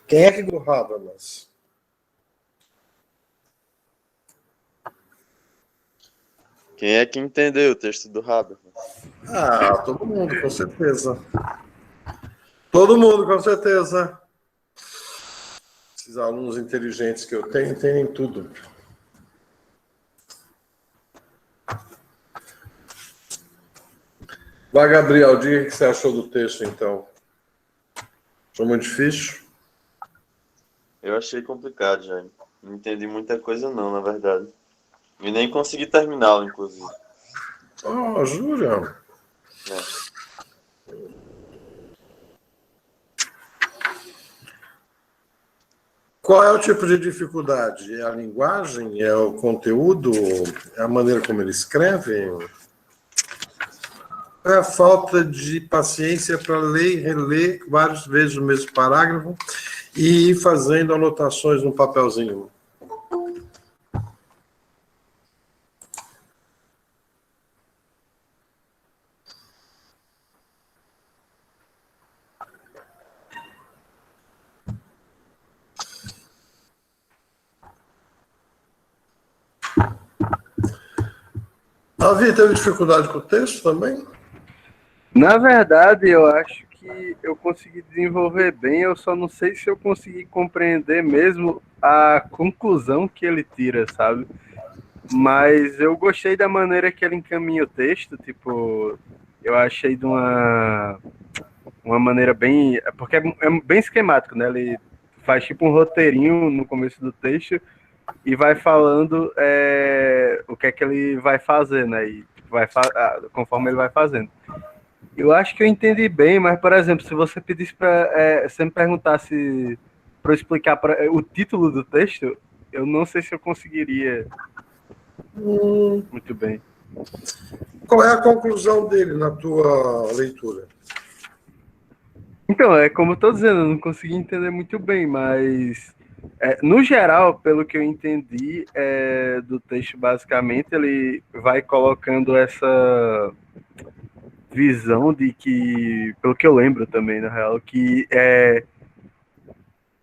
Quem é que do Habermas? Quem é que entendeu o texto do Habermas? Ah, todo mundo, com certeza. Todo mundo, com certeza. Esses alunos inteligentes que eu tenho, entendem tudo. Vai, Gabriel, diga o que você achou do texto, então. Achou muito difícil? Eu achei complicado, Jaime. Não entendi muita coisa não, na verdade. E nem consegui terminá-lo, inclusive. Oh, jura? É. Qual é o tipo de dificuldade? É a linguagem? É o conteúdo? É a maneira como ele escreve? É a falta de paciência para ler e reler várias vezes o mesmo parágrafo e ir fazendo anotações no papelzinho? Davi, teve dificuldade com o texto também? Na verdade, eu acho que eu consegui desenvolver bem, eu só não sei se eu consegui compreender mesmo a conclusão que ele tira, sabe? Mas eu gostei da maneira que ele encaminha o texto, tipo, eu achei de uma maneira bem... Porque é bem esquemático, né? Ele faz tipo um roteirinho no começo do texto e vai falando o que é que ele vai fazer, né? E conforme ele vai fazendo. Eu acho que eu entendi bem, mas, por exemplo, se você pedisse para você me perguntasse para eu explicar o título do texto, eu não sei se eu conseguiria muito bem. Qual é a conclusão dele na tua leitura? Então, é como eu estou dizendo, eu não consegui entender muito bem, mas no geral, pelo que eu entendi do texto, basicamente, ele vai colocando essa visão de que, pelo que eu lembro também, na real, que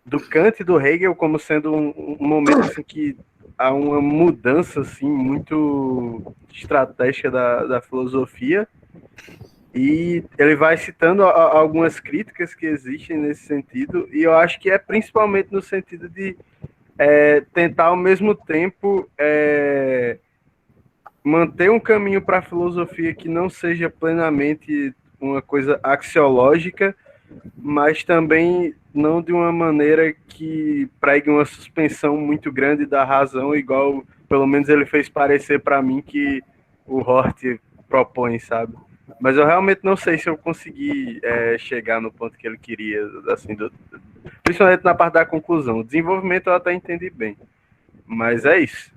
do Kant e do Hegel como sendo um momento assim que há uma mudança assim muito estratégica da filosofia, e ele vai citando algumas críticas que existem nesse sentido, e eu acho que é principalmente no sentido de tentar ao mesmo tempo manter um caminho para a filosofia que não seja plenamente uma coisa axiológica, mas também não de uma maneira que pregue uma suspensão muito grande da razão, igual pelo menos ele fez parecer para mim que o Hort propõe, sabe? Mas eu realmente não sei se eu consegui chegar no ponto que ele queria, assim, principalmente na parte da conclusão. O desenvolvimento eu até entendi bem, mas é isso.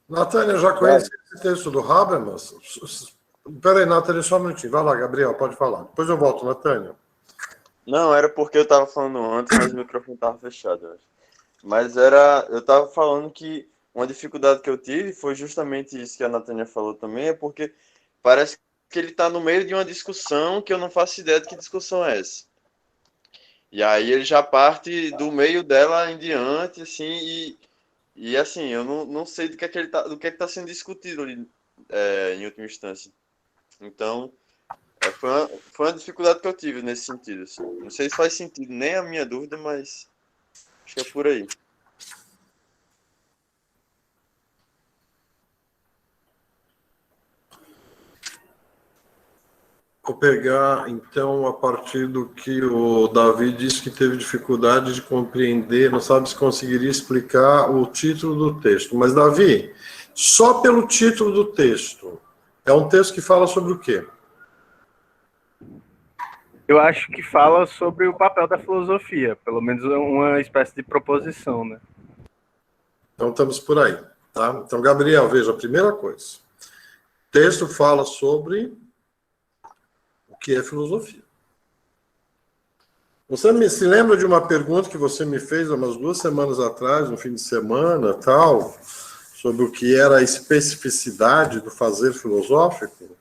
Natânia, já conhece esse texto do Habermas? Peraí, Natânia, só um minutinho. Vai lá, Gabriel, pode falar. Depois eu volto, Natânia. Não, era porque eu tava falando antes, mas o microfone tava fechado, eu acho. Mas eu tava falando que uma dificuldade que eu tive foi justamente isso que a Natânia falou também, é porque parece que ele tá no meio de uma discussão que eu não faço ideia de que discussão é essa. E aí ele já parte do meio dela em diante, assim, e assim, eu não sei do que é que do que é que tá sendo discutido ali, em última instância. Então, foi uma dificuldade que eu tive nesse sentido, assim. Não sei se faz sentido nem a minha dúvida, mas acho que é por aí. Vou pegar, então, a partir do que o Davi disse que teve dificuldade de compreender, não sabe se conseguiria explicar o título do texto. Mas, Davi, só pelo título do texto, é um texto que fala sobre o quê? Eu acho que fala sobre o papel da filosofia, pelo menos uma espécie de proposição, né? Então, estamos por aí. Tá? Então, Gabriel, veja, a primeira coisa. O texto fala sobre o que é filosofia. Você se lembra de uma pergunta que você me fez há umas 2 semanas atrás, no fim de semana, tal, sobre o que era a especificidade do fazer filosófico?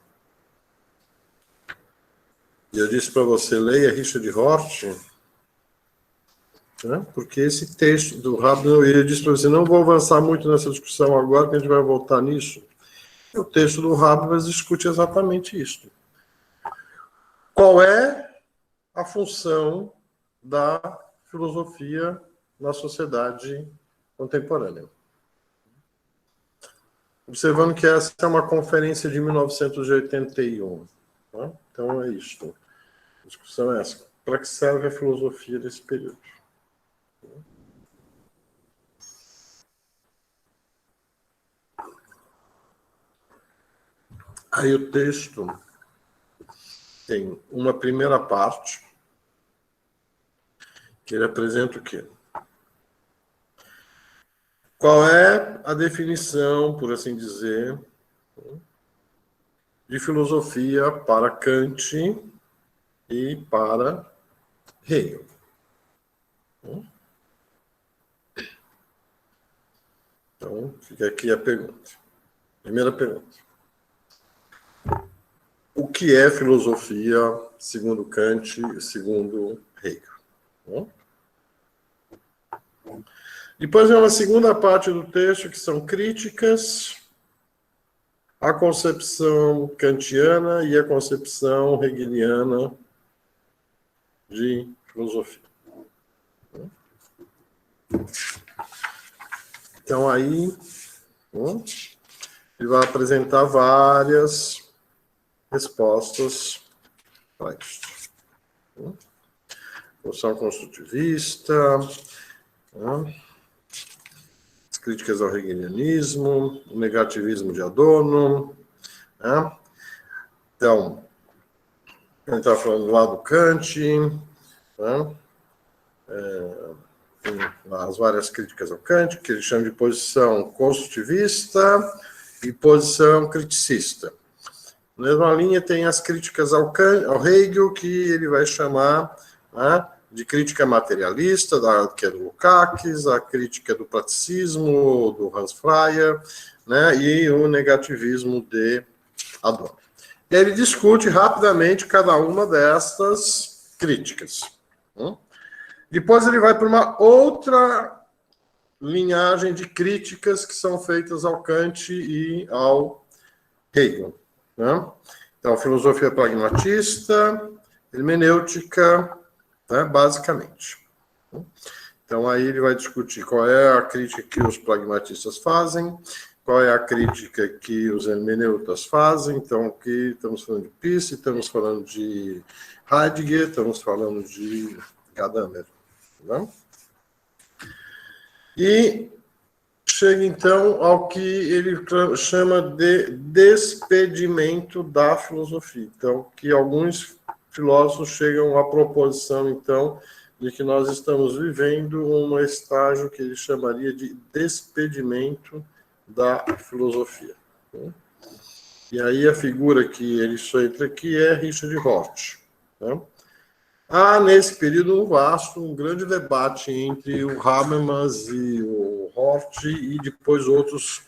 E eu disse para você, leia Richard Hort, né? Porque esse texto do Habermas, ele disse para você, não vou avançar muito nessa discussão agora, que a gente vai voltar nisso. O texto do Habermas discute exatamente isso. Qual é a função da filosofia na sociedade contemporânea? Observando que essa é uma conferência de 1981. Tá? Então é isto. A discussão é essa. Para que serve a filosofia desse período? Aí o texto tem uma primeira parte, que ele apresenta o quê? Qual é a definição, por assim dizer, de filosofia para Kant e para Hegel? Então, fica aqui a pergunta. Primeira pergunta. O que é filosofia segundo Kant e segundo Hegel? Depois vem uma segunda parte do texto, que são críticas à concepção kantiana e à concepção hegeliana de filosofia. Então, aí, ele vai apresentar várias respostas para isso. Noção construtivista, as críticas ao hegelianismo, o negativismo de Adorno. Então, ele está falando lá do Kant, as várias críticas ao Kant, que ele chama de posição construtivista e posição criticista. Na mesma linha tem as críticas ao Hegel, que ele vai chamar de crítica materialista, que é do Lukács, a crítica do praticismo, do Hans Freyer, né, e o negativismo de Adorno. E ele discute rapidamente cada uma dessas críticas. Depois ele vai para uma outra linhagem de críticas que são feitas ao Kant e ao Hegel. Então, filosofia pragmatista, hermenêutica, basicamente. Então, aí ele vai discutir qual é a crítica que os pragmatistas fazem, qual é a crítica que os hermeneutas fazem. Então, aqui estamos falando de Peirce, estamos falando de Heidegger, estamos falando de Gadamer. E chega, então, ao que ele chama de despedimento da filosofia. Então, que alguns filósofos chegam à proposição, então, de que nós estamos vivendo um estágio que ele chamaria de despedimento da filosofia. E aí a figura que ele entra aqui é Richard Hort. Há, nesse período, um grande debate entre o Habermas e o Hort e depois outros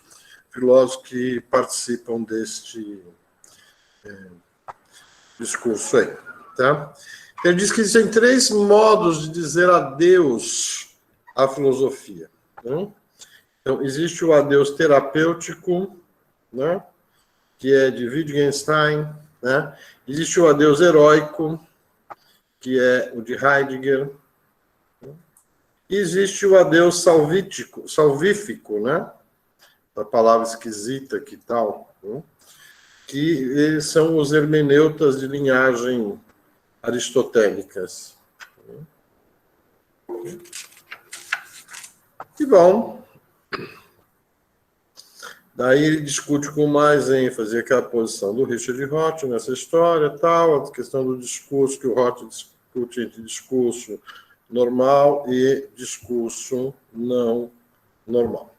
filósofos que participam deste discurso aí. Tá? Ele diz que existem 3 modos de dizer adeus à filosofia. Então, existe o adeus terapêutico, né, que é de Wittgenstein. Né? Existe o adeus heróico, que é o de Heidegger. E existe o adeus salvífico, né? A palavra esquisita que tal, que eles são os hermeneutas de linhagem aristotélicas. E bom, daí ele discute com mais ênfase aquela posição do Richard Hort nessa história, tal, a questão do discurso, que o Hort discute entre discurso normal e discurso não normal.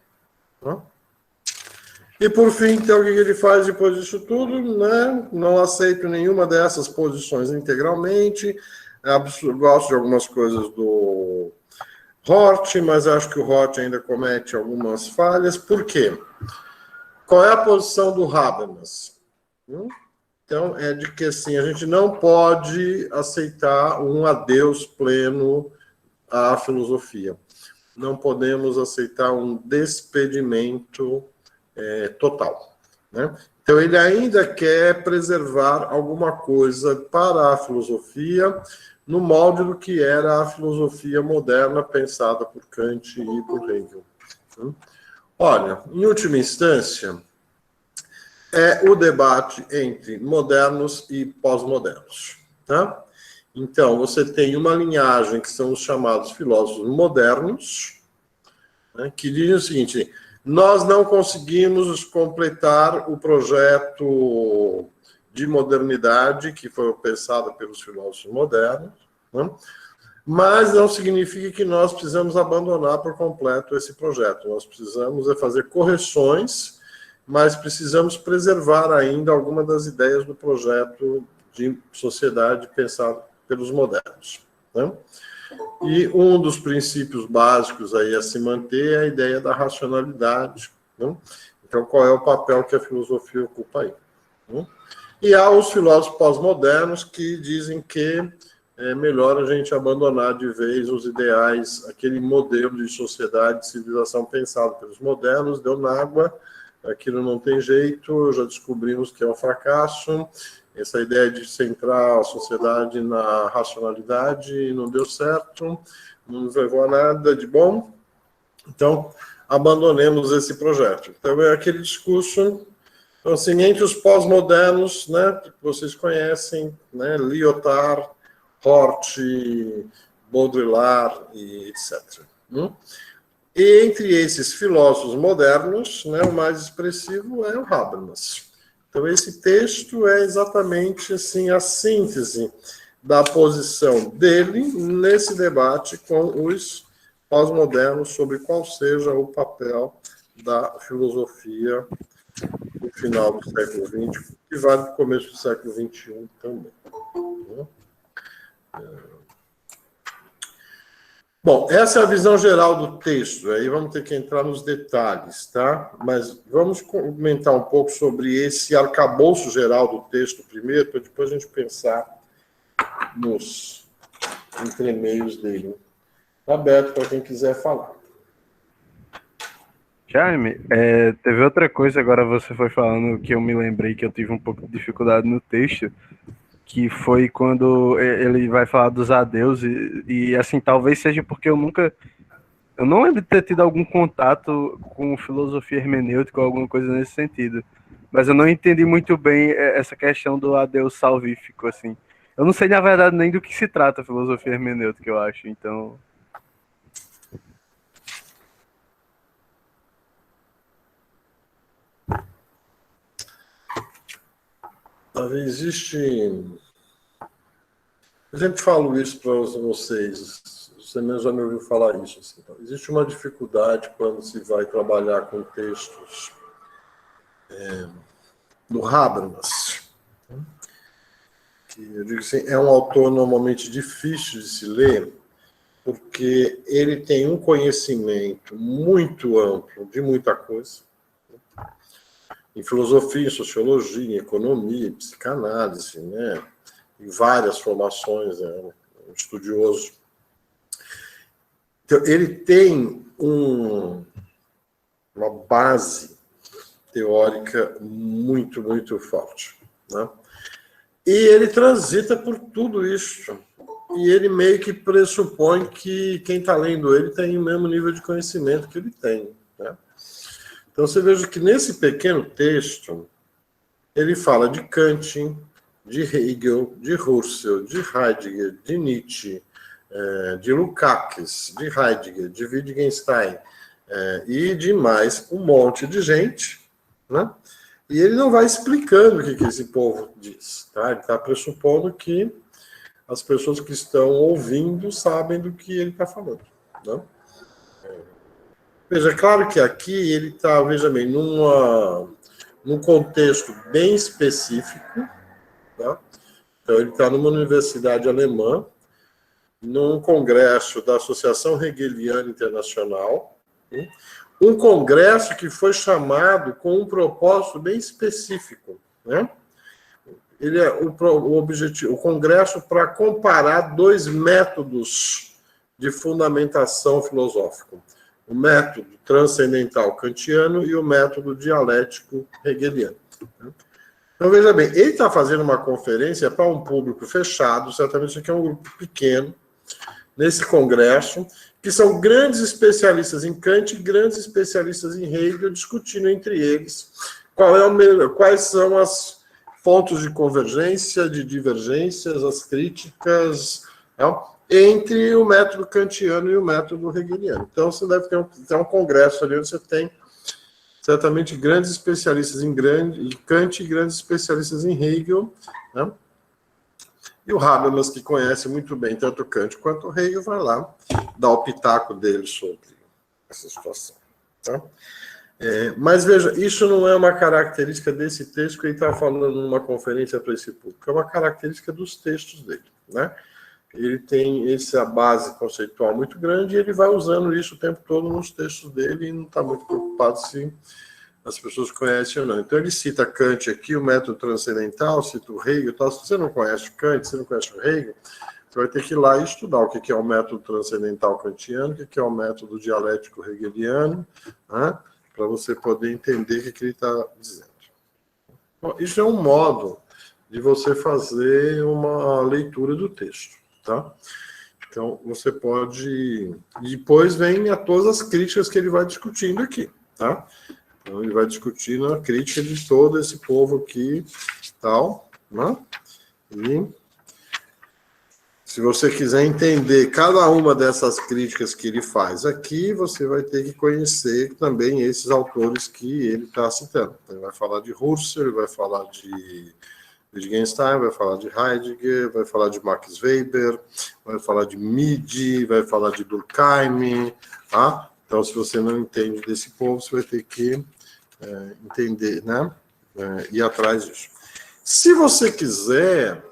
E, por fim, então, o que ele faz depois disso tudo? Né? Não aceito nenhuma dessas posições integralmente, gosto de algumas coisas do Hort, mas acho que o Hort ainda comete algumas falhas. Por quê? Qual é a posição do Habermas? Então, é de que assim, a gente não pode aceitar um adeus pleno à filosofia. Não podemos aceitar um despedimento total, né? Então, ele ainda quer preservar alguma coisa para a filosofia no molde do que era a filosofia moderna pensada por Kant e por Hegel. Olha, em última instância, é o debate entre modernos e pós-modernos, tá? Então, você tem uma linhagem que são os chamados filósofos modernos, né, que dizem o seguinte: nós não conseguimos completar o projeto de modernidade que foi pensado pelos filósofos modernos, né? Mas não significa que nós precisamos abandonar por completo esse projeto. Nós precisamos fazer correções, mas precisamos preservar ainda algumas das ideias do projeto de sociedade pensado pelos modernos, né? E um dos princípios básicos aí a se manter é a ideia da racionalidade, né? Então, qual é o papel que a filosofia ocupa aí, né? E há os filósofos pós-modernos que dizem que é melhor a gente abandonar de vez os ideais, aquele modelo de sociedade, de civilização pensado pelos modernos, deu na água, aquilo não tem jeito, já descobrimos que é um fracasso, essa ideia de centrar a sociedade na racionalidade não deu certo, não nos levou a nada de bom, então abandonemos esse projeto. Então é aquele discurso, então, assim, entre os pós-modernos, né, que vocês conhecem, né, Lyotard, Hort, Baudrillard e etc. E entre esses filósofos modernos, né, o mais expressivo é o Habermas. Então, esse texto é exatamente assim, a síntese da posição dele nesse debate com os pós-modernos sobre qual seja o papel da filosofia no final do século XX, que vale para o começo do século XXI também. Bom, essa é a visão geral do texto, aí vamos ter que entrar nos detalhes, tá? Mas vamos comentar um pouco sobre esse arcabouço geral do texto primeiro, para depois a gente pensar nos entremeios dele. Está aberto para quem quiser falar. Jaime, teve outra coisa, agora você foi falando que eu me lembrei que eu tive um pouco de dificuldade no texto, que foi quando ele vai falar dos adeus, e assim, talvez seja porque eu não lembro de ter tido algum contato com filosofia hermenêutica ou alguma coisa nesse sentido, mas eu não entendi muito bem essa questão do adeus salvífico, assim. Eu não sei, na verdade, nem do que se trata a filosofia hermenêutica, eu acho, então... Existe... Eu sempre falo isso para vocês, você mesmo já me ouviu falar isso. Assim, então, existe uma dificuldade quando se vai trabalhar com textos do Habermas, que eu digo assim, é um autor normalmente difícil de se ler, porque ele tem um conhecimento muito amplo de muita coisa, em filosofia, em sociologia, em economia, em psicanálise, né? Em várias formações, é um estudioso. Então, ele tem uma base teórica muito, muito forte, né? E ele transita por tudo isso. E ele meio que pressupõe que quem está lendo ele tem o mesmo nível de conhecimento que ele tem, né? Então, você veja que nesse pequeno texto, ele fala de Kant, de Hegel, de Husserl, de Heidegger, de Nietzsche, de Lukács, de Heidegger, de Wittgenstein, e de mais um monte de gente, né? E ele não vai explicando o que esse povo diz, tá? Ele está pressupondo que as pessoas que estão ouvindo sabem do que ele está falando, né? Veja, claro que aqui ele está, veja bem, num contexto bem específico, tá? Então, ele está numa universidade alemã, num congresso da Associação Hegeliana Internacional, um congresso que foi chamado com um propósito bem específico, né? ele é o objetivo, o Congresso para comparar dois métodos de fundamentação filosófica. O método transcendental kantiano e o método dialético hegeliano. Então, veja bem, ele está fazendo uma conferência para um público fechado, certamente isso aqui é um grupo pequeno, nesse congresso, que são grandes especialistas em Kant e grandes especialistas em Hegel, discutindo entre eles quais são as pontos de convergência, de divergências, as críticas, entre o método kantiano e o método hegeliano. Então, você deve ter um congresso ali onde você tem certamente grandes especialistas em Kant e grandes especialistas em Hegel, né? E o Habermas, que conhece muito bem tanto Kant quanto Hegel, vai lá dar o pitaco dele sobre essa situação. Tá? Mas veja, isso não é uma característica desse texto que ele está falando numa conferência para esse público, é uma característica dos textos dele. Né? Ele tem essa base conceitual muito grande e ele vai usando isso o tempo todo nos textos dele e não está muito preocupado se as pessoas conhecem ou não. Então ele cita Kant aqui, o método transcendental, cita o Hegel, tal. Se você não conhece o Kant, se você não conhece o Hegel, você vai ter que ir lá e estudar o que é o método transcendental kantiano, o que é o método dialético hegeliano, né? Para você poder entender o que ele está dizendo. Bom, isso é um modo de você fazer uma leitura do texto. Tá? Então, você pode... Depois vem a todas as críticas que ele vai discutindo aqui. Tá? Então, ele vai discutindo a crítica de todo esse povo aqui, tal, né? E se você quiser entender cada uma dessas críticas que ele faz aqui, você vai ter que conhecer também esses autores que ele está citando. Ele vai falar de Husserl, vai falar de Wittgenstein, vai falar de Heidegger, vai falar de Max Weber, vai falar de Mead, vai falar de Durkheim, tá? Então, se você não entende desse povo, você vai ter que entender, né? Ir atrás disso. Se você quiser,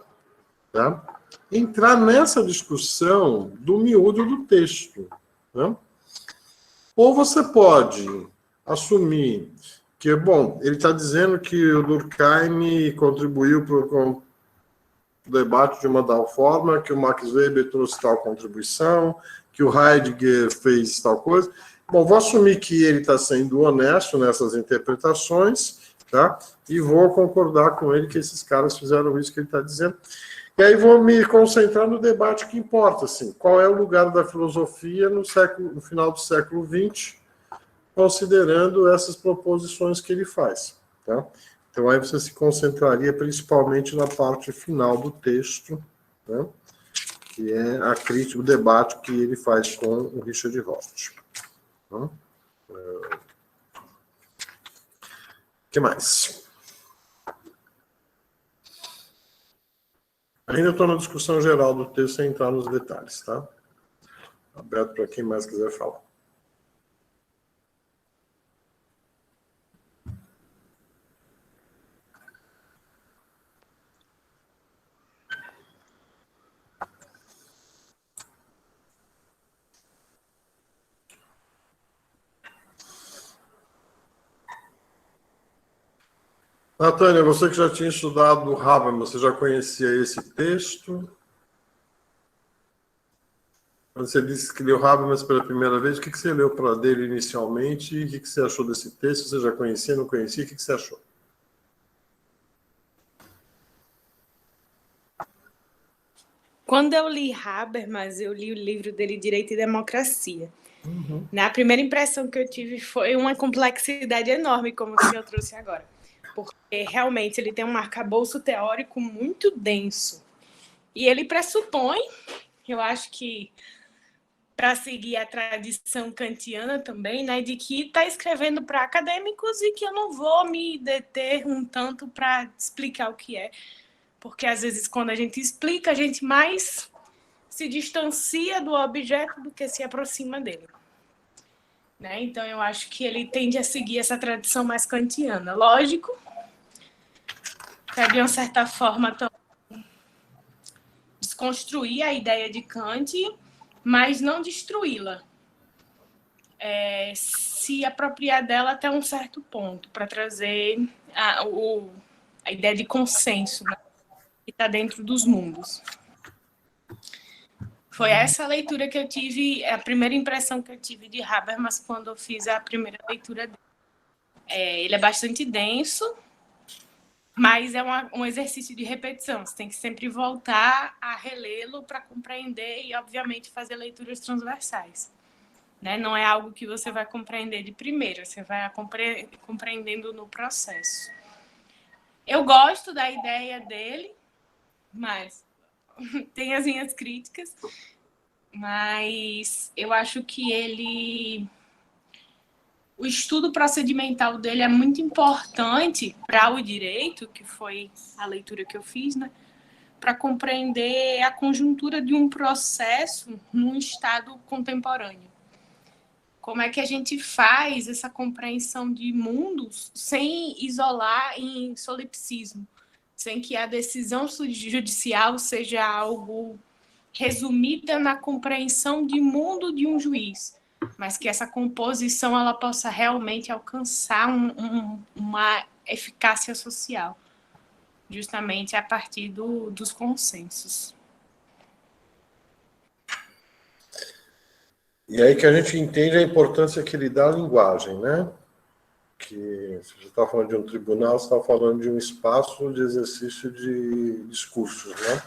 tá? Entrar nessa discussão do miúdo do texto, né? Ou você pode assumir que, bom, ele está dizendo que o Durkheim contribuiu para o debate de uma tal forma, que o Max Weber trouxe tal contribuição, que o Heidegger fez tal coisa. Bom, vou assumir que ele está sendo honesto nessas interpretações, tá? E vou concordar com ele que esses caras fizeram isso que ele está dizendo. E aí vou me concentrar no debate que importa, assim, qual é o lugar da filosofia no final do século XX, considerando essas proposições que ele faz. Tá? Então, aí você se concentraria principalmente na parte final do texto, né? Que é a crítica, o debate que ele faz com o Richard Roth. O que mais? Ainda estou na discussão geral do texto, sem entrar nos detalhes, tá? Aberto para quem mais quiser falar. Natânia, você que já tinha estudado o Habermas, você já conhecia esse texto? Quando você disse que leu Habermas pela primeira vez, o que você leu para dele inicialmente? E o que você achou desse texto? Você já conhecia, não conhecia? O que você achou? Quando eu li Habermas, eu li o livro dele Direito e Democracia. Na primeira impressão que eu tive foi uma complexidade enorme, como o senhor trouxe agora. Porque realmente ele tem um arcabouço teórico muito denso. E ele pressupõe, eu acho que para seguir a tradição kantiana também, né, de que está escrevendo para acadêmicos e que eu não vou me deter um tanto para explicar o que é. Porque às vezes quando a gente explica, a gente mais se distancia do objeto do que se aproxima dele. Né? Então eu acho que ele tende a seguir essa tradição mais kantiana. Lógico, de uma certa forma desconstruir a ideia de Kant, mas não destruí-la. Se apropriar dela até um certo ponto, para trazer a ideia de consenso, né? que está dentro dos mundos. Foi essa leitura que eu tive, a primeira impressão que eu tive de Habermas quando eu fiz a primeira leitura dele. Ele é bastante denso, mas é um exercício de repetição. Você tem que sempre voltar a relê-lo para compreender e, obviamente, fazer leituras transversais. Né? Não é algo que você vai compreender de primeira, você vai compreendendo no processo. Eu gosto da ideia dele, mas tem as minhas críticas, mas eu acho que o estudo procedimental dele é muito importante para o direito, que foi a leitura que eu fiz, né? Para compreender a conjuntura de um processo num estado contemporâneo. Como é que a gente faz essa compreensão de mundos sem isolar em solipsismo, sem que a decisão judicial seja algo resumida na compreensão de mundo de um juiz, mas que essa composição ela possa realmente alcançar uma eficácia social, justamente a partir dos consensos. E aí que a gente entende a importância que ele dá à linguagem, né? Que se você está falando de um tribunal, você está falando de um espaço de exercício de discursos, né?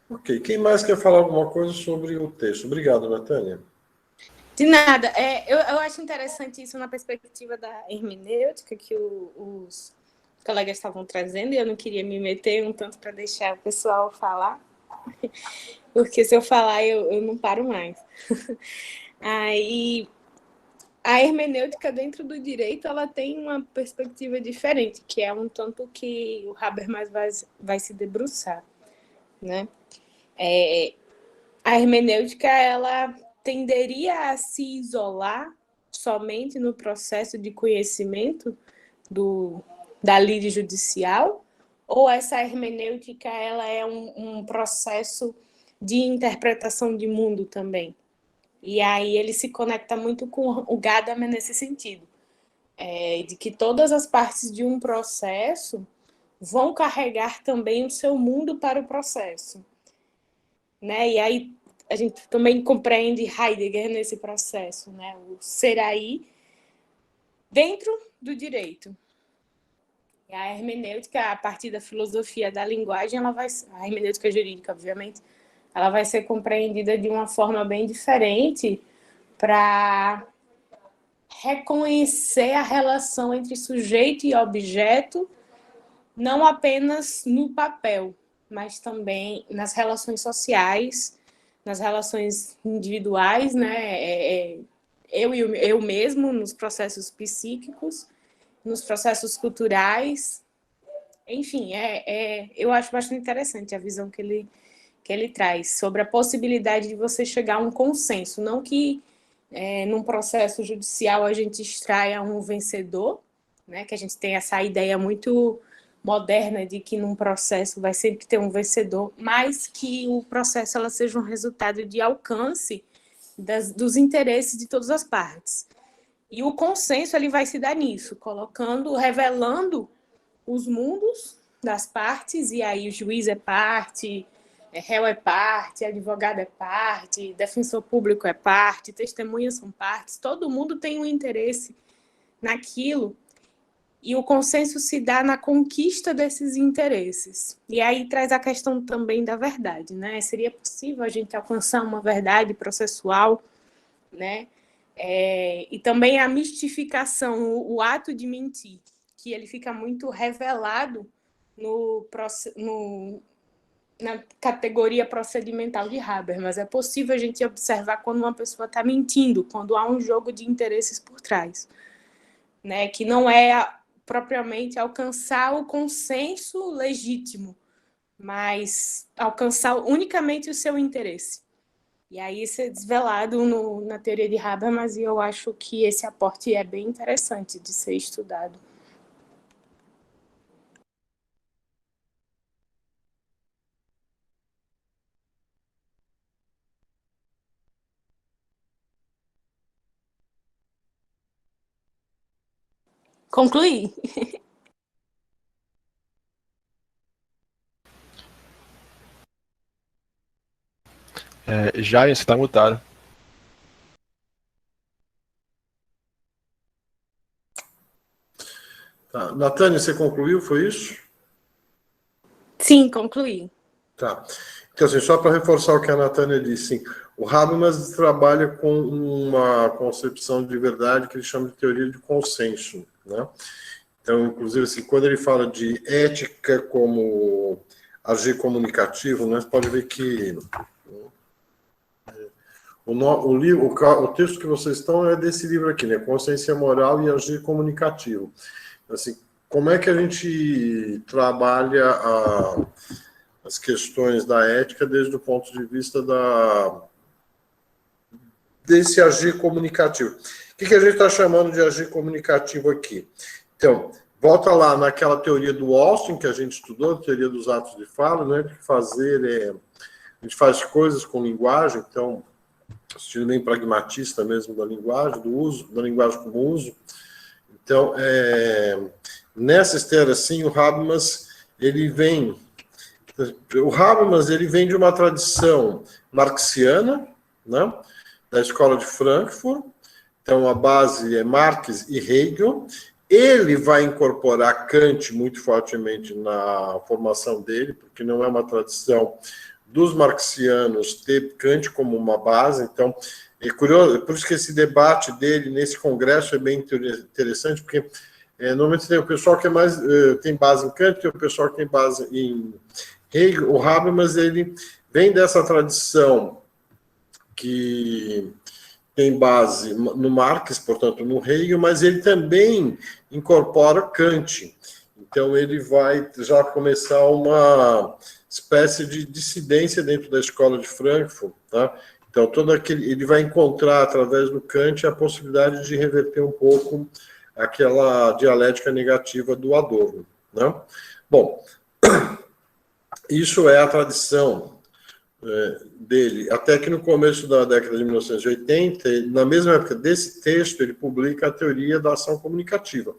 Ok, quem mais quer falar alguma coisa sobre o texto? Obrigado, Natânia. De nada. Eu acho interessante isso na perspectiva da hermenêutica que os colegas estavam trazendo, e eu não queria me meter um tanto para deixar o pessoal falar, porque se eu falar, eu não paro mais. Aí, a hermenêutica dentro do direito, ela tem uma perspectiva diferente, que é um tanto que o Habermas vai se debruçar, né? A hermenêutica, ela tenderia a se isolar somente no processo de conhecimento da lide judicial, ou essa hermenêutica ela é um processo de interpretação de mundo também? E aí ele se conecta muito com o Gadamer nesse sentido, de que todas as partes de um processo vão carregar também o seu mundo para o processo. Né? E aí a gente também compreende Heidegger nesse processo, né? O ser aí dentro do direito. E a hermenêutica, a partir da filosofia da linguagem, a hermenêutica jurídica, obviamente, ela vai ser compreendida de uma forma bem diferente para reconhecer a relação entre sujeito e objeto, não apenas no papel, mas também nas relações sociais, nas relações individuais, né? Eu mesmo, nos processos psíquicos, nos processos culturais. Enfim, eu acho bastante interessante a visão que ele traz sobre a possibilidade de você chegar a um consenso. Não que num processo judicial a gente extraia um vencedor, né? Que a gente tem essa ideia muito moderna de que num processo vai sempre ter um vencedor, mas que o processo ela seja um resultado de alcance dos interesses de todas as partes. E o consenso ele vai se dar nisso, revelando os mundos das partes, e aí o juiz é parte, réu é parte, advogado é parte, defensor público é parte, testemunhas são partes, todo mundo tem um interesse naquilo, e o consenso se dá na conquista desses interesses. E aí traz a questão também da verdade, né? Seria possível a gente alcançar uma verdade processual, né? E também a mistificação, o ato de mentir, que ele fica muito revelado na categoria procedimental de Habermas. É possível a gente observar quando uma pessoa está mentindo, quando há um jogo de interesses por trás, né? Que não é propriamente alcançar o consenso legítimo, mas alcançar unicamente o seu interesse. E aí isso é desvelado na teoria de Habermas, e eu acho que esse aporte é bem interessante de ser estudado. Concluí. Jair, você está mutado. Tá. Natânia, você concluiu, foi isso? Sim, concluí. Tá. Então, assim, só para reforçar o que a Natânia disse, sim, o Habermas trabalha com uma concepção de verdade que ele chama de teoria de consenso, né? Então, inclusive, assim, quando ele fala de ética como agir comunicativo, né, você pode ver que o texto que vocês estão é desse livro aqui, né? Consciência Moral e Agir Comunicativo. Assim, como é que a gente trabalha as questões da ética desde o ponto de vista desse agir comunicativo? O que a gente está chamando de agir comunicativo aqui? Então, volta lá naquela teoria do Austin que a gente estudou, a teoria dos atos de fala, né? A gente faz coisas com linguagem, então, estilo bem pragmatista mesmo da linguagem, do uso, da linguagem como uso. Então, nessa esteira, assim, o Habermas, ele vem de uma tradição marxiana, né, da Escola de Frankfurt. Então, a base é Marx e Hegel. Ele vai incorporar Kant muito fortemente na formação dele, porque não é uma tradição dos marxianos ter Kant como uma base. Então, é curioso, por isso que esse debate dele nesse congresso é bem interessante, porque normalmente tem o pessoal que tem base em Kant, tem o pessoal que tem base em Hegel. O Habermas, ele vem dessa tradição que tem base no Marx, portanto, no Hegel, mas ele também incorpora Kant. Então, ele vai já começar uma espécie de dissidência dentro da Escola de Frankfurt, tá? Então, ele vai encontrar, através do Kant, a possibilidade de reverter um pouco aquela dialética negativa do Adorno, né? Bom, isso é a tradição dele. Até que no começo da década de 1980, na mesma época desse texto, ele publica a teoria da ação comunicativa.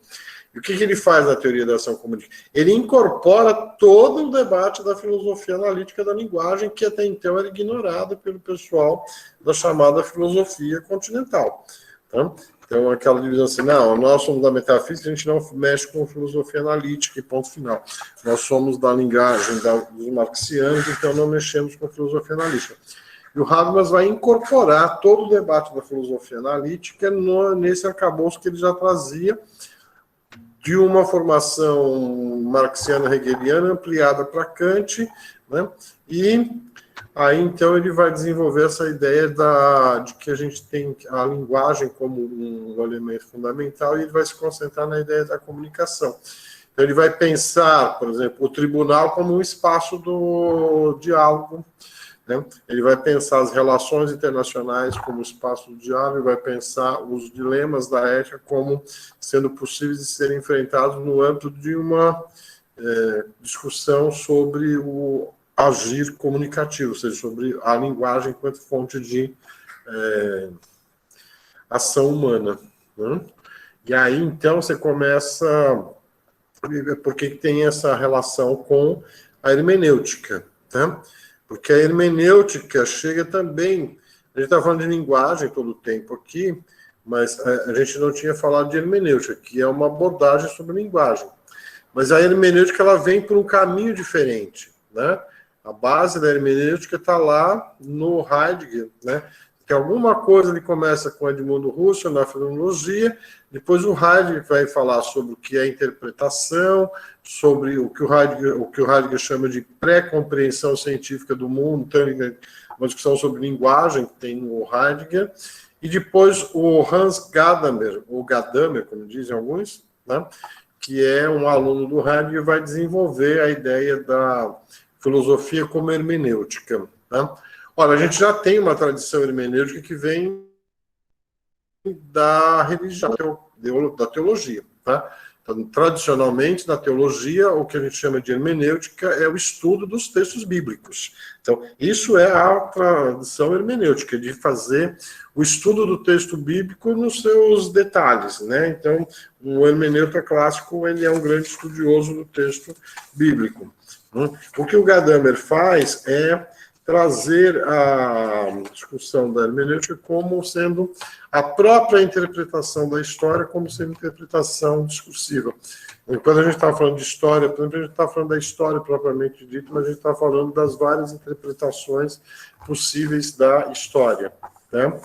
E o que ele faz na teoria da ação comunicativa? Ele incorpora todo o debate da filosofia analítica da linguagem, que até então era ignorada pelo pessoal da chamada filosofia continental. Tá? Então, aquela divisão assim, não, nós somos da metafísica, a gente não mexe com filosofia analítica e ponto final. Nós somos da linguagem dos marxianos, então não mexemos com filosofia analítica. E o Habermas vai incorporar todo o debate da filosofia analítica nesse arcabouço que ele já trazia de uma formação marxiana-hegeliana ampliada para Kant, né? E aí, então, ele vai desenvolver essa ideia de que a gente tem a linguagem como um elemento fundamental e ele vai se concentrar na ideia da comunicação. Então, ele vai pensar, por exemplo, o tribunal como um espaço do diálogo, né? Ele vai pensar as relações internacionais como espaço do diálogo, ele vai pensar os dilemas da ética como sendo possíveis de serem enfrentados no âmbito de uma discussão sobre o agir comunicativo, ou seja, sobre a linguagem enquanto fonte de ação humana, né? E aí, então, você começa a ver por que tem essa relação com a hermenêutica, tá? Porque a hermenêutica chega também... A gente está falando de linguagem todo o tempo aqui, mas a gente não tinha falado de hermenêutica, que é uma abordagem sobre linguagem. Mas a hermenêutica ela vem por um caminho diferente, né? A base da hermenêutica está lá no Heidegger, né? Que alguma coisa ele começa com Edmundo Husserl na fenomenologia, depois o Heidegger vai falar sobre o que é interpretação, sobre o que o Heidegger chama de pré-compreensão científica do mundo, então uma discussão sobre linguagem que tem no Heidegger, e depois o Hans Gadamer, ou Gadamer, como dizem alguns, né? Que é um aluno do Heidegger, vai desenvolver a ideia da filosofia como hermenêutica, tá? Olha, a gente já tem uma tradição hermenêutica que vem da religião, da teologia, tá? Então, tradicionalmente, na teologia, o que a gente chama de hermenêutica é o estudo dos textos bíblicos. Então, isso é a tradição hermenêutica, de fazer o estudo do texto bíblico nos seus detalhes, né? Então, o hermeneuta clássico, ele é um grande estudioso do texto bíblico. O que o Gadamer faz é trazer a discussão da hermenêutica como sendo a própria interpretação da história, como sendo interpretação discursiva. Quando a gente está falando de história, por exemplo, a gente está falando da história propriamente dita, mas a gente está falando das várias interpretações possíveis da história, né?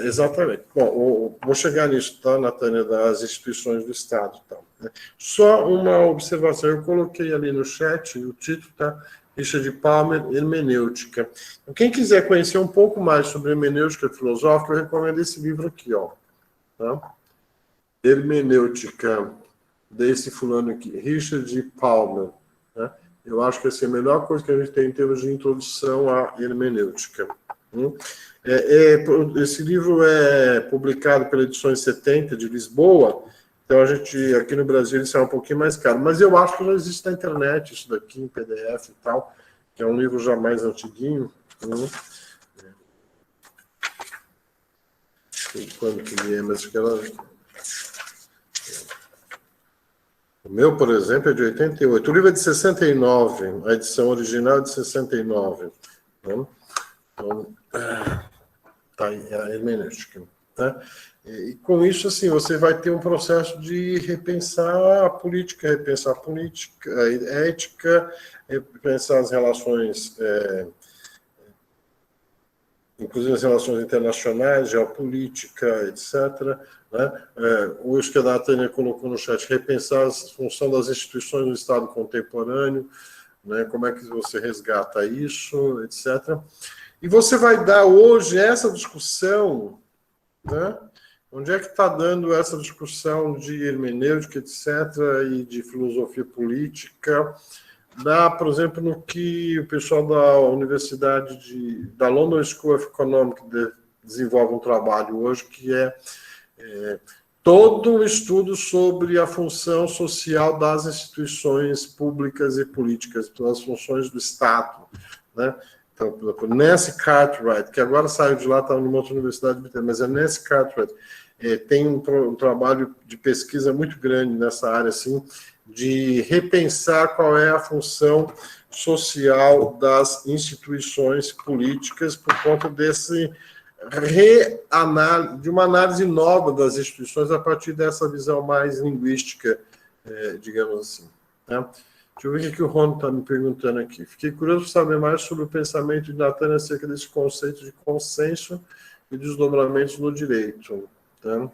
Exatamente. Bom, vou chegar nisso, tá, Natânia, das instituições do Estado. Tá, né? Só uma observação, eu coloquei ali no chat o título, tá? Richard Palmer, Hermenêutica. Quem quiser conhecer um pouco mais sobre hermenêutica filosófica, eu recomendo esse livro aqui, ó. Tá? Hermenêutica, desse fulano aqui, Richard Palmer. Né? Eu acho que essa é a melhor coisa que a gente tem em termos de introdução à hermenêutica. Esse livro é publicado pela Edições 70 de Lisboa, então a gente, aqui no Brasil, ele sai um pouquinho mais caro, mas eu acho que já existe na internet isso daqui, em PDF e tal, que é um livro já mais antiguinho. Quando que ele é, mas acho que ela... O meu, por exemplo, é de 88. O livro é de 69, a edição original é de 69. Né? Então, tá aí, é a hermenêutica. Né? E com isso, assim, você vai ter um processo de repensar a política, a ética, repensar as relações, inclusive as relações internacionais, geopolítica, etc. Né? O que a Natânia colocou no chat, repensar a função das instituições do Estado contemporâneo, né? Como é que você resgata isso, etc. E você vai dar hoje essa discussão, né? Onde é que está dando essa discussão de hermenêutica, etc., e de filosofia política? Dá, por exemplo, no que o pessoal da Universidade da London School of Economics desenvolve um trabalho hoje, que é todo um estudo sobre a função social das instituições públicas e políticas, pelas funções do Estado, né? Então, Nancy Cartwright, que agora saiu de lá, está numa outra universidade, mas a Nancy Cartwright tem um trabalho de pesquisa muito grande nessa área, assim, de repensar qual é a função social das instituições políticas por conta de uma análise nova das instituições a partir dessa visão mais linguística, digamos assim. Né? Deixa eu ver o que o Ron está me perguntando aqui. Fiquei curioso para saber mais sobre o pensamento de Natânia acerca desse conceito de consenso e desdobramentos no direito. Tá?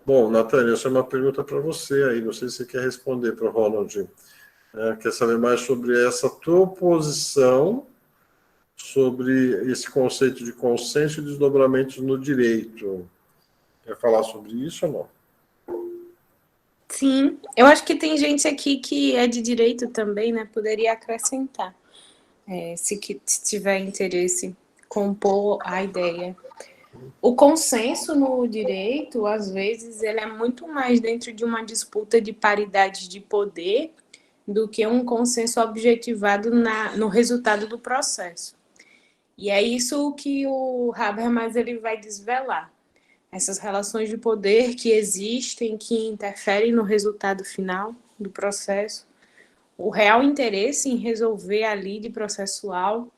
Bom, Natânia, essa é uma pergunta para você aí. Não sei se você quer responder para o Ronald. Quer saber mais sobre essa tua posição sobre esse conceito de consenso e desdobramentos no direito. Quer falar sobre isso ou não? Sim, eu acho que tem gente aqui que é de direito também, né? Poderia acrescentar, se tiver interesse, compor a ideia. O consenso no direito, às vezes, ele é muito mais dentro de uma disputa de paridade de poder do que um consenso objetivado no resultado do processo. E é isso que o Habermas ele vai desvelar. Essas relações de poder que existem, que interferem no resultado final do processo. O real interesse em resolver a lide processual,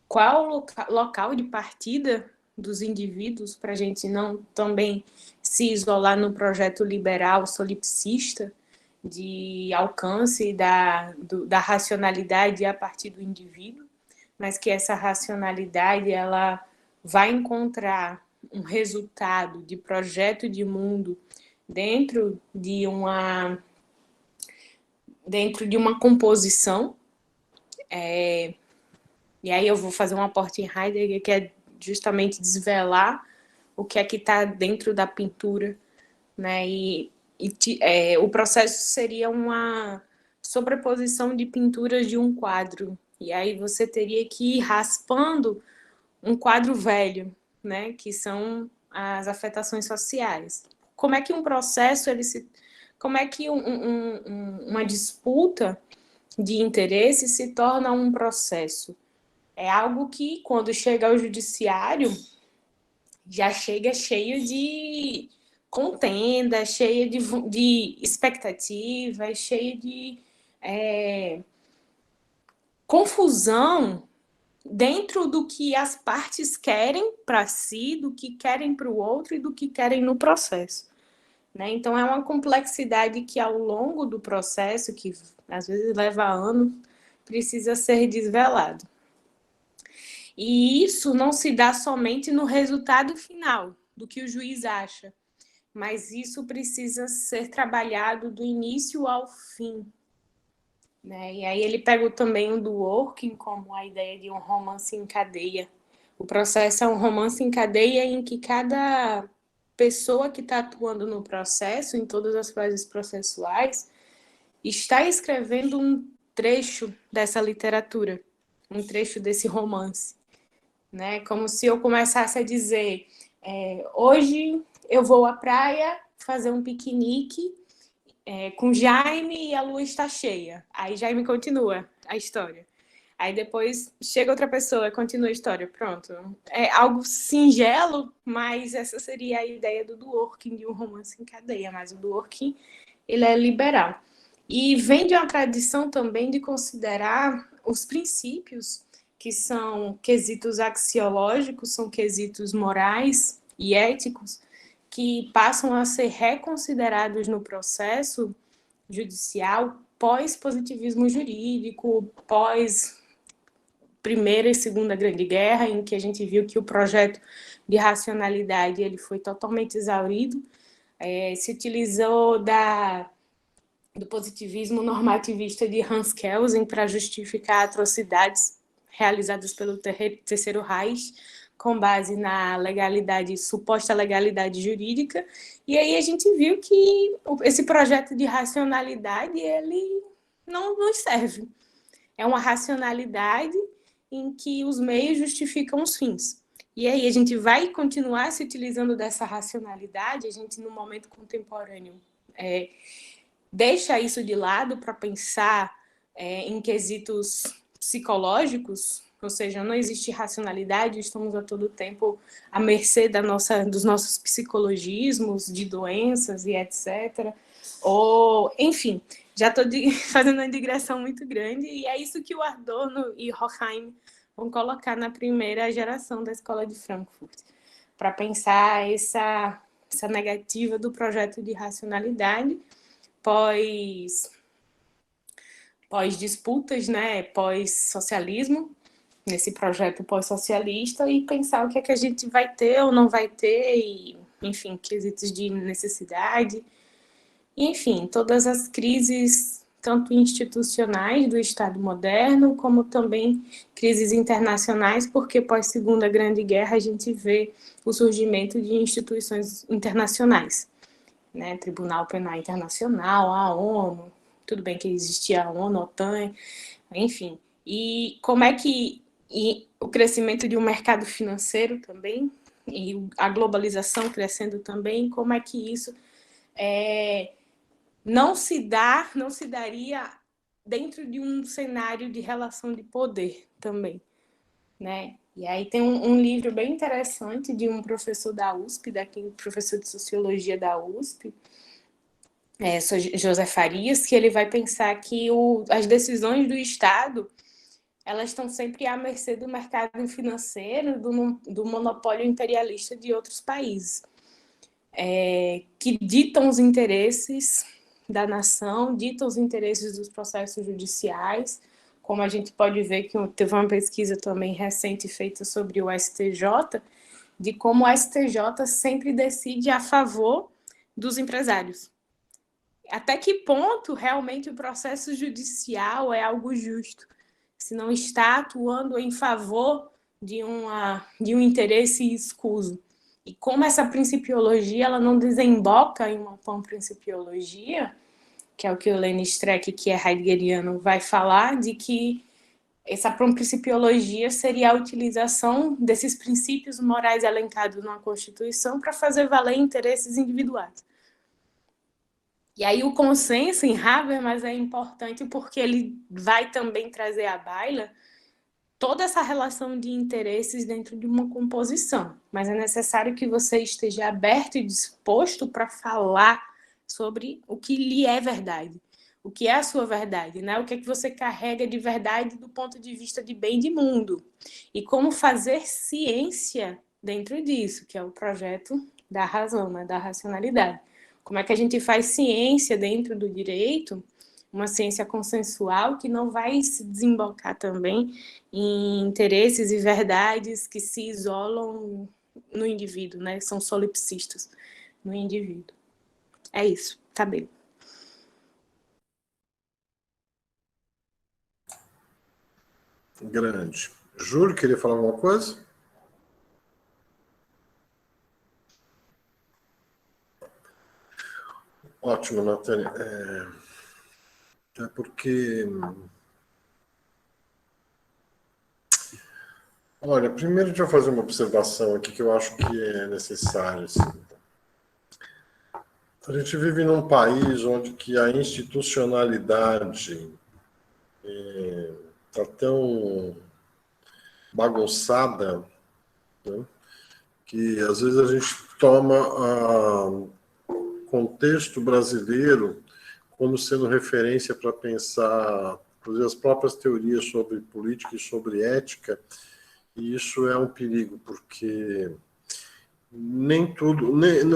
qual o local de partida dos indivíduos, para a gente não também se isolar no projeto liberal solipsista de alcance da racionalidade a partir do indivíduo, mas que essa racionalidade ela vai encontrar um resultado de projeto de mundo dentro de uma composição. E aí eu vou fazer um aporte em Heidegger, que é justamente desvelar o que é que está dentro da pintura, né? O processo seria uma sobreposição de pinturas de um quadro E aí você teria que ir raspando um quadro velho, né, que são as afetações sociais. Como é que um processo, como é que uma disputa de interesse se torna um processo? É algo que, quando chega ao judiciário, já chega cheio de contenda, cheio de expectativas, cheio de confusão dentro do que as partes querem para si, do que querem para o outro e do que querem no processo. Né? Então, é uma complexidade que, ao longo do processo, que às vezes leva anos, precisa ser desvelado. E isso não se dá somente no resultado final, do que o juiz acha, mas isso precisa ser trabalhado do início ao fim. Né? E aí ele pega também o Dworkin como a ideia de um romance em cadeia. O processo é um romance em cadeia em que cada pessoa que está atuando no processo, em todas as fases processuais, está escrevendo um trecho dessa literatura, um trecho desse romance. Né? Como se eu começasse a dizer, hoje eu vou à praia fazer um piquenique com Jaime e a lua está cheia. Aí Jaime continua a história. Aí depois chega outra pessoa e continua a história. Pronto. É algo singelo, mas essa seria a ideia do Dworkin, de um romance em cadeia. Mas o Dworkin, ele é liberal. E vem de uma tradição também de considerar os princípios, que são quesitos axiológicos, são quesitos morais e éticos, que passam a ser reconsiderados no processo judicial pós-positivismo jurídico, pós Primeira e Segunda Grande Guerra, em que a gente viu que o projeto de racionalidade ele foi totalmente exaurido. Se utilizou do positivismo normativista de Hans Kelsen para justificar atrocidades realizadas pelo Terceiro Reich, com base na legalidade, suposta legalidade jurídica, e aí a gente viu que esse projeto de racionalidade, ele não nos serve. É uma racionalidade em que os meios justificam os fins. E aí a gente vai continuar se utilizando dessa racionalidade, a gente, no momento contemporâneo, deixa isso de lado para pensar em quesitos psicológicos, ou seja, não existe racionalidade, estamos a todo tempo à mercê dos nossos psicologismos, de doenças e etc. Ou, enfim, já estou fazendo uma digressão muito grande, e é isso que o Adorno e Horkheim vão colocar na primeira geração da Escola de Frankfurt, para pensar essa negativa do projeto de racionalidade pós-disputas, né, pós-socialismo, nesse projeto pós-socialista, e pensar o que é que a gente vai ter ou não vai ter, e, enfim, quesitos de necessidade, enfim, todas as crises, tanto institucionais do Estado moderno, como também crises internacionais, porque pós-Segunda Grande Guerra a gente vê o surgimento de instituições internacionais, né? Tribunal Penal Internacional, a ONU, tudo bem que existia a ONU, a OTAN, enfim. E como é que o crescimento de um mercado financeiro também, e a globalização crescendo também, como é que isso não se daria dentro de um cenário de relação de poder também, né? E aí tem um livro bem interessante de um professor da USP, professor de Sociologia da USP, José Farias, que ele vai pensar que as decisões do Estado, elas estão sempre à mercê do mercado financeiro, do monopólio imperialista de outros países, que ditam os interesses da nação, ditam os interesses dos processos judiciais, como a gente pode ver que teve uma pesquisa também recente feita sobre o STJ, de como o STJ sempre decide a favor dos empresários. Até que ponto realmente o processo judicial é algo justo, se não está atuando em favor de um interesse escuso. E como essa principiologia ela não desemboca em uma panprincipiologia, que é o que o Lenny Streck, que é heideggeriano, vai falar, de que essa principiologia seria a utilização desses princípios morais elencados na Constituição para fazer valer interesses individuais. E aí o consenso em Habermas é importante porque ele vai também trazer à baila toda essa relação de interesses dentro de uma composição. Mas é necessário que você esteja aberto e disposto para falar sobre o que lhe é verdade. O que é a sua verdade, né? O que é que você carrega de verdade do ponto de vista de bem de mundo. E como fazer ciência dentro disso, que é o projeto da razão, né? Da racionalidade. Como é que a gente faz ciência dentro do direito, uma ciência consensual que não vai se desembocar também em interesses e verdades que se isolam no indivíduo, né? São solipsistas no indivíduo. É isso, tá bem. Grande. Júlio, queria falar alguma coisa? Ótimo, Natânia. É porque... Olha, primeiro deixa eu fazer uma observação aqui que eu acho que é necessário. Assim. A gente vive num país onde que a institucionalidade está tão bagunçada, né, que às vezes a gente toma o contexto brasileiro como sendo referência para pensar, inclusive, as próprias teorias sobre política e sobre ética, e isso é um perigo, porque nem tudo...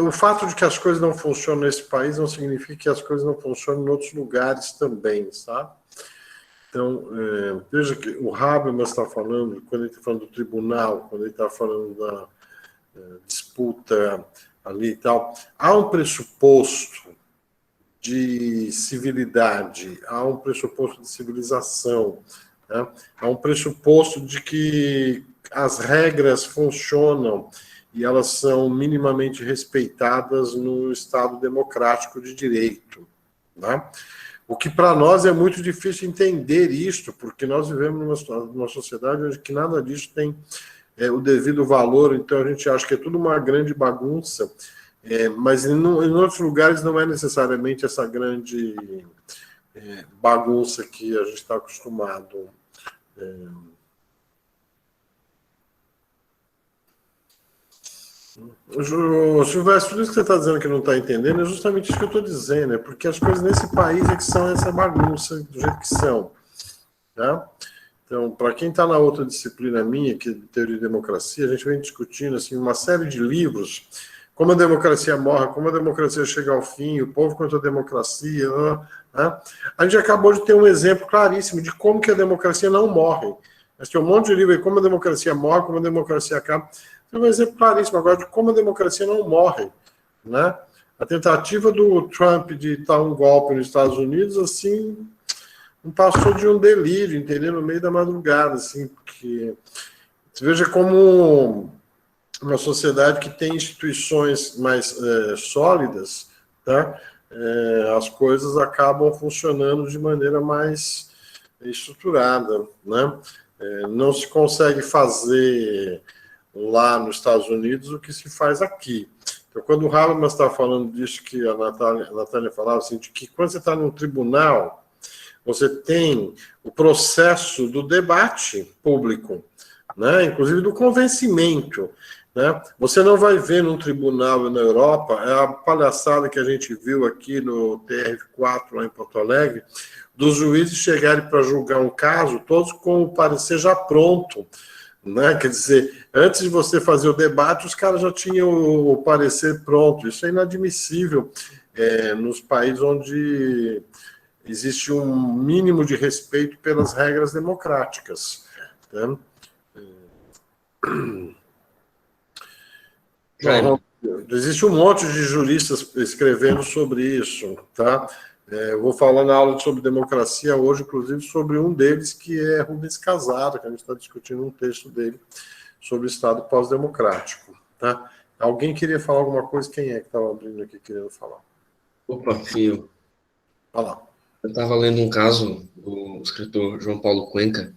o fato de que as coisas não funcionam nesse país não significa que as coisas não funcionam em outros lugares também, sabe? Então, veja que o Habermas está falando, quando ele está falando do tribunal, quando ele está falando da disputa ali e tal, há um pressuposto de civilidade, há um pressuposto de civilização, né? Há um pressuposto de que as regras funcionam e elas são minimamente respeitadas no Estado democrático de direito, né? O que para nós é muito difícil entender isto, porque nós vivemos numa sociedade onde que nada disso tem o devido valor, então a gente acha que é tudo uma grande bagunça, mas em outros lugares não é necessariamente essa grande bagunça que a gente está acostumado. Silvestre, tudo isso que você está dizendo que não está entendendo é justamente isso que eu estou dizendo, porque as coisas nesse país é que são essa bagunça do jeito que são. Tá? Então, para quem está na outra disciplina minha, que é de teoria de democracia, a gente vem discutindo assim, uma série de livros, como a democracia morre, como a democracia chega ao fim, o povo contra a democracia. Né? A gente acabou de ter um exemplo claríssimo de como que a democracia não morre. Mas tem um monte de livro aí, como a democracia morre, como a democracia acaba. Tem um exemplo claríssimo agora de como a democracia não morre. Né? A tentativa do Trump de dar um golpe nos Estados Unidos, assim, não passou de um delírio, entendeu? No meio da madrugada, assim, porque você veja como uma sociedade que tem instituições mais sólidas, tá? As coisas acabam funcionando de maneira mais estruturada, né? Não se consegue fazer lá nos Estados Unidos o que se faz aqui. Então, quando o Habermas está falando disso que a Natália falava, assim, de que quando você está num tribunal, você tem o processo do debate público, né? Inclusive do convencimento. Né? Você não vai ver num tribunal na Europa, é a palhaçada que a gente viu aqui no TRF4, lá em Porto Alegre, dos juízes chegarem para julgar um caso, todos com o parecer já pronto. Né? Quer dizer, antes de você fazer o debate, os caras já tinham o parecer pronto. Isso é inadmissível nos países onde existe um mínimo de respeito pelas regras democráticas. Né? Existe um monte de juristas escrevendo sobre isso, tá? Eu vou falar na aula sobre democracia hoje, inclusive, sobre um deles, que é Rubens Casara, que a gente está discutindo um texto dele sobre o Estado pós-democrático, tá? Alguém queria falar alguma coisa? Quem é que estava abrindo aqui querendo falar? Opa, fio. Olha lá. Eu estava lendo um caso do escritor João Paulo Cuenca,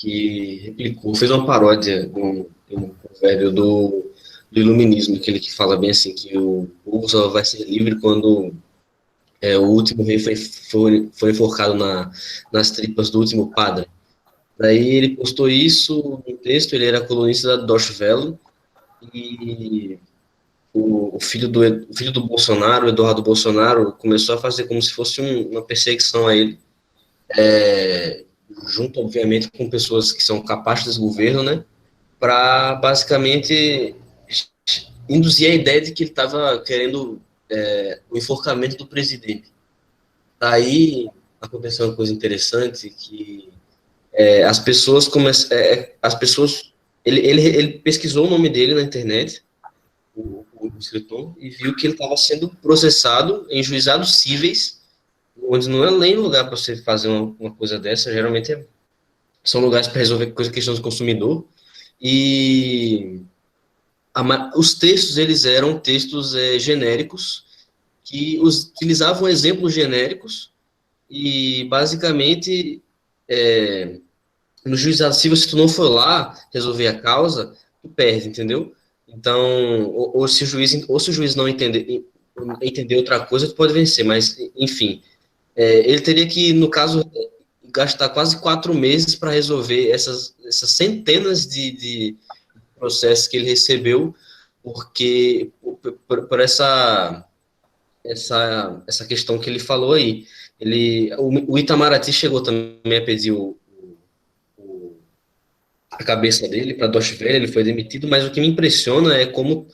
que replicou, fez uma paródia de um provérbio do iluminismo, que fala bem assim, que o povo só vai ser livre quando o último rei foi enforcado nas tripas do último padre. Daí ele postou isso no texto, ele era colunista da Deutsche Welle, e o filho do Bolsonaro, o Eduardo Bolsonaro, começou a fazer como se fosse uma perseguição a ele, junto, obviamente, com pessoas que são capazes do governo, né, para basicamente induzir a ideia de que ele estava querendo o enforcamento do presidente. Daí aconteceu uma coisa interessante, que as pessoas ele pesquisou o nome dele na internet, o escritor, e viu que ele estava sendo processado em juizados cíveis, onde não é nem lugar para você fazer uma coisa dessa, geralmente são lugares para resolver questões do consumidor, e os textos, eles eram textos genéricos, que utilizavam exemplos genéricos, e basicamente, no juizado civil, se tu não for lá resolver a causa, tu perde, entendeu? Então, ou se o juiz não entender outra coisa, tu pode vencer, mas, enfim, ele teria que, no caso, gastar quase 4 meses para resolver essas centenas de processos que ele recebeu, porque por essa questão que ele falou aí. O Itamaraty chegou também a pedir a cabeça dele para Deutsche Welle, ele foi demitido, mas o que me impressiona é como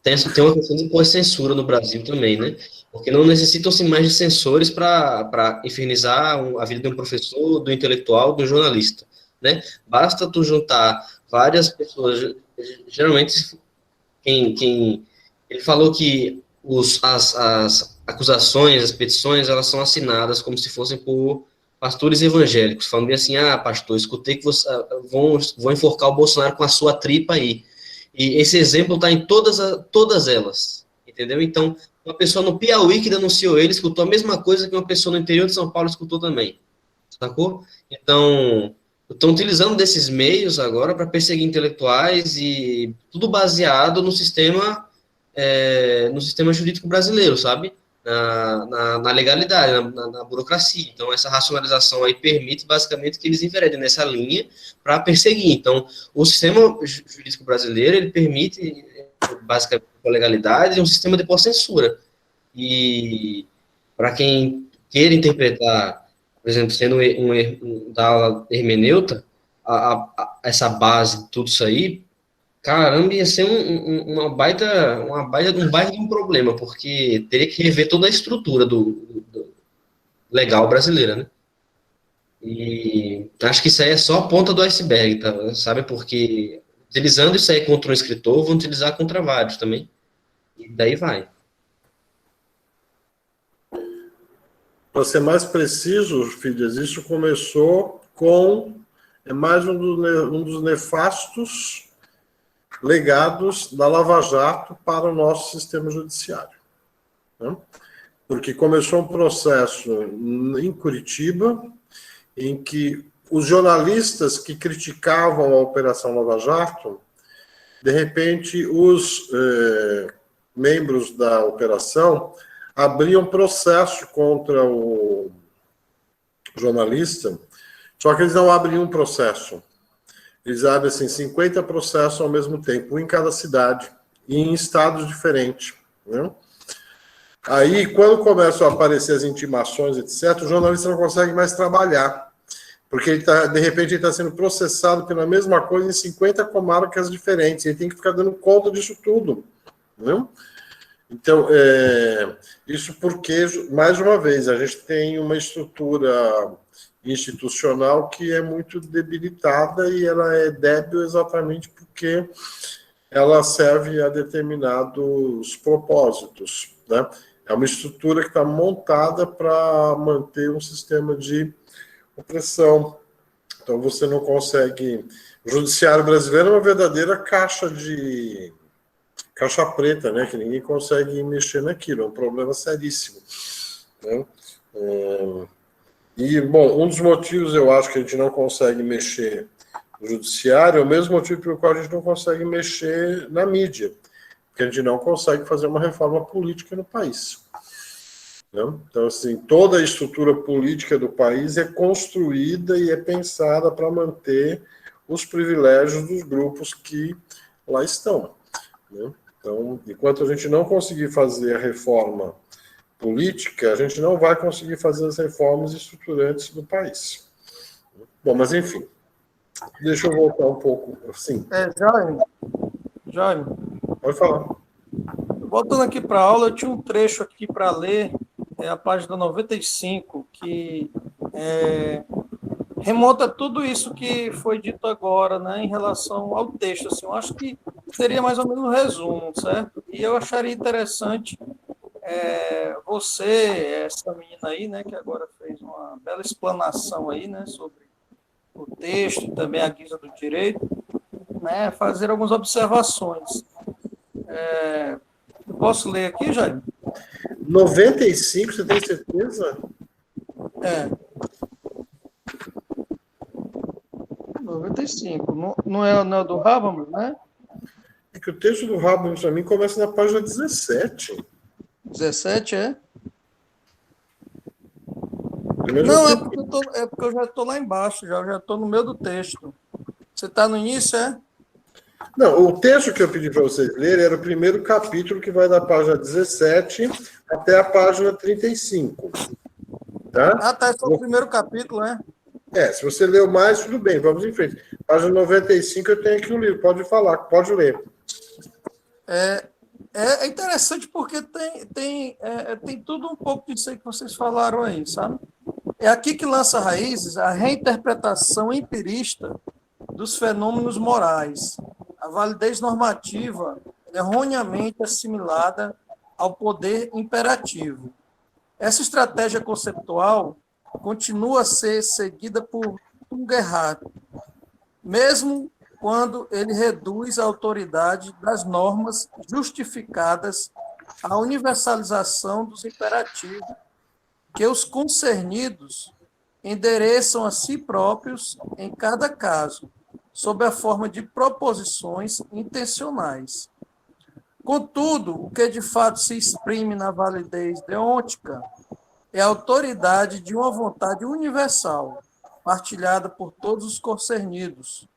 tem uma questão de censura no Brasil também, né? Porque não necessitam-se mais de censores para infernizar a vida de um professor, do intelectual, do jornalista, né? Basta tu juntar várias pessoas, geralmente ele falou que as acusações, as petições, elas são assinadas como se fossem por pastores evangélicos, falando bem assim, pastor, escutei que vão enforcar o Bolsonaro com a sua tripa aí. E esse exemplo está em todas elas, entendeu? Então, uma pessoa no Piauí que denunciou ele, escutou a mesma coisa que uma pessoa no interior de São Paulo escutou também, sacou? Então, estão utilizando desses meios agora para perseguir intelectuais, e tudo baseado no sistema jurídico brasileiro, sabe? Na legalidade, na burocracia. Então, essa racionalização aí permite, basicamente, que eles enveredem nessa linha para perseguir. Então, o sistema jurídico brasileiro, ele permite, basicamente, a legalidade, um sistema de pós-censura. E, para quem queira interpretar, por exemplo, sendo da aula hermeneuta, essa base de tudo isso aí, caramba, ia ser um baita de um problema, porque teria que rever toda a estrutura do legal brasileira, né? E acho que isso aí é só a ponta do iceberg, tá? Sabe? Porque utilizando isso aí contra um escritor, vão utilizar contra vários também. E daí vai. Para ser mais preciso, filhas, isso começou com mais um dos nefastos legados da Lava Jato para o nosso sistema judiciário, né? Porque começou um processo em Curitiba, em que os jornalistas que criticavam a Operação Lava Jato, de repente, os membros da operação abriam processo contra o jornalista, só que eles não abriam um processo. Eles abrem assim, 50 processos ao mesmo tempo, um em cada cidade, e em estados diferentes, né? Aí, quando começam a aparecer as intimações, etc., o jornalista não consegue mais trabalhar, porque ele de repente ele está sendo processado pela mesma coisa em 50 comarcas diferentes, ele tem que ficar dando conta disso tudo, né? Então, isso porque, mais uma vez, a gente tem uma estrutura institucional que é muito debilitada, e ela é débil exatamente porque ela serve a determinados propósitos, né? É uma estrutura que está montada para manter um sistema de opressão. Então, você não consegue... O judiciário brasileiro é uma verdadeira caixa preta, né? Que ninguém consegue mexer naquilo. É um problema seríssimo, né? E, bom, um dos motivos eu acho que a gente não consegue mexer no judiciário é o mesmo motivo pelo qual a gente não consegue mexer na mídia, porque a gente não consegue fazer uma reforma política no país. Né? Então, assim, toda a estrutura política do país é construída e é pensada para manter os privilégios dos grupos que lá estão. Né? Então, enquanto a gente não conseguir fazer a reforma política, a gente não vai conseguir fazer as reformas estruturantes do país. Bom, mas enfim, deixa eu voltar um pouco, assim. Jaime, Pode falar. voltando aqui para a aula, eu tinha um trecho aqui para ler, a página 95, que remonta tudo isso que foi dito agora, né, em relação ao texto. Assim, eu acho que seria mais ou menos um resumo, certo? E eu acharia interessante você, essa menina aí, né, que agora fez uma bela explanação aí, né, sobre o texto e também a guisa do direito, né, fazer algumas observações. Eu posso ler aqui, Jair? 95, você tem certeza? 95. Não é do Habermas, né? É que o texto do Habermas, para mim, começa na página 17. 17, é? Primeiro Não, eu é porque eu já estou lá embaixo, eu já estou no meio do texto. Você está no início, é? Não, o texto que eu pedi para vocês lerem era o primeiro capítulo, que vai da página 17 até a página 35. Tá? Ah, tá, esse é o primeiro capítulo, é? Se você leu mais, tudo bem, vamos em frente. Página 95 eu tenho aqui o livro, pode falar, pode ler. É interessante porque tem tudo um pouco disso aí que vocês falaram aí, sabe? É aqui que lança raízes a reinterpretação empirista dos fenômenos morais, a validez normativa erroneamente assimilada ao poder imperativo. Essa estratégia conceptual continua a ser seguida por Ungerhard, mesmo quando ele reduz a autoridade das normas justificadas à universalização dos imperativos, que os concernidos endereçam a si próprios em cada caso, sob a forma de proposições intencionais. Contudo, o que de fato se exprime na validez deontica é a autoridade de uma vontade universal, partilhada por todos os concernidos.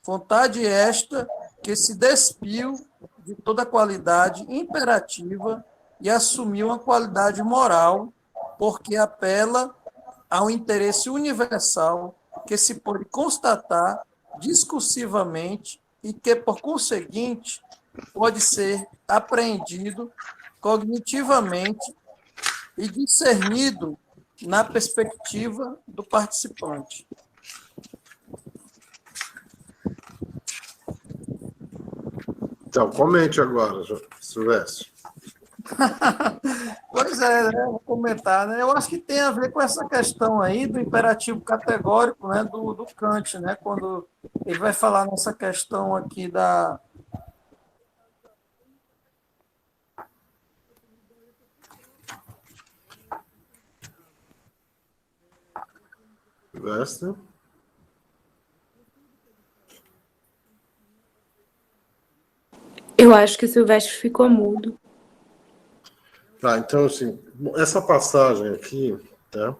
Vontade esta que se despiu de toda qualidade imperativa e assumiu uma qualidade moral, porque apela ao interesse universal que se pode constatar discursivamente e que, por conseguinte, pode ser apreendido cognitivamente e discernido na perspectiva do participante. Então, comente agora, Silvestre. Pois é, né? Vou comentar, né? Eu acho que tem a ver com essa questão aí do imperativo categórico, né? do Kant, né? Quando ele vai falar nessa questão aqui da... Silvestre? Eu acho que o Silvestre ficou mudo. Tá, então, assim, essa passagem aqui, tá?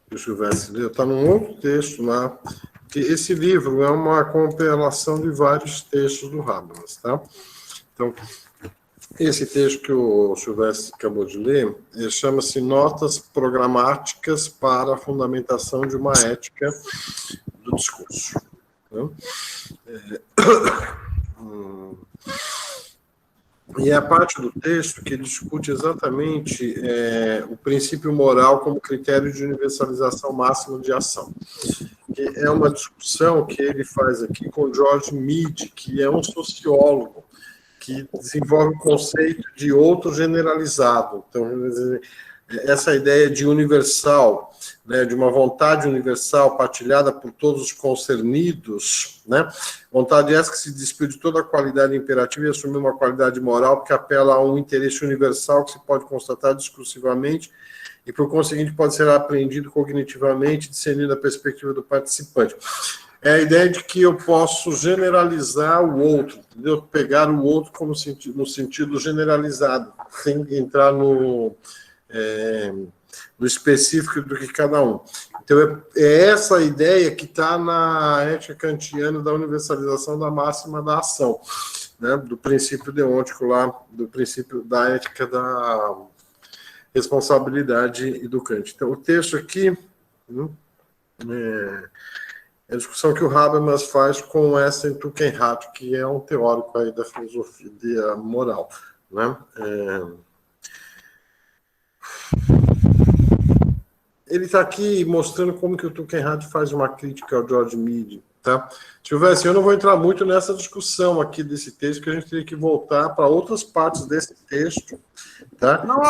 Que o Silvestre leu, está num outro texto lá, que esse livro é uma compilação de vários textos do Habermas, tá? Então, esse texto que o Silvestre acabou de ler, ele chama-se Notas Programáticas para a Fundamentação de uma Ética do Discurso. Né? E é a parte do texto que discute exatamente o princípio moral como critério de universalização máxima de ação. Que é uma discussão que ele faz aqui com George Mead, que é um sociólogo, que desenvolve o conceito de outro generalizado. Então, essa ideia de universal, né, de uma vontade universal partilhada por todos os concernidos, né, vontade essa que se despiu de toda a qualidade imperativa e assumiu uma qualidade moral que apela a um interesse universal que se pode constatar discursivamente e, por conseguinte, pode ser apreendido cognitivamente, discernindo a perspectiva do participante. É a ideia de que eu posso generalizar o outro, entendeu? Pegar o outro como no sentido generalizado, sem entrar no específico do que cada um. Então, é essa ideia que está na ética kantiana da universalização da máxima da ação, né? Do princípio deôntico lá, do princípio da ética da responsabilidade e do Kant. Então, o texto aqui é a discussão que o Habermas faz com Essen Tugendhat, que é um teórico aí da filosofia moral, né? Ele está aqui mostrando como que o Tugendhat faz uma crítica ao George Mead, tá? Silvestre, eu não vou entrar muito nessa discussão aqui desse texto, que a gente teria que voltar para outras partes desse texto, tá? Não,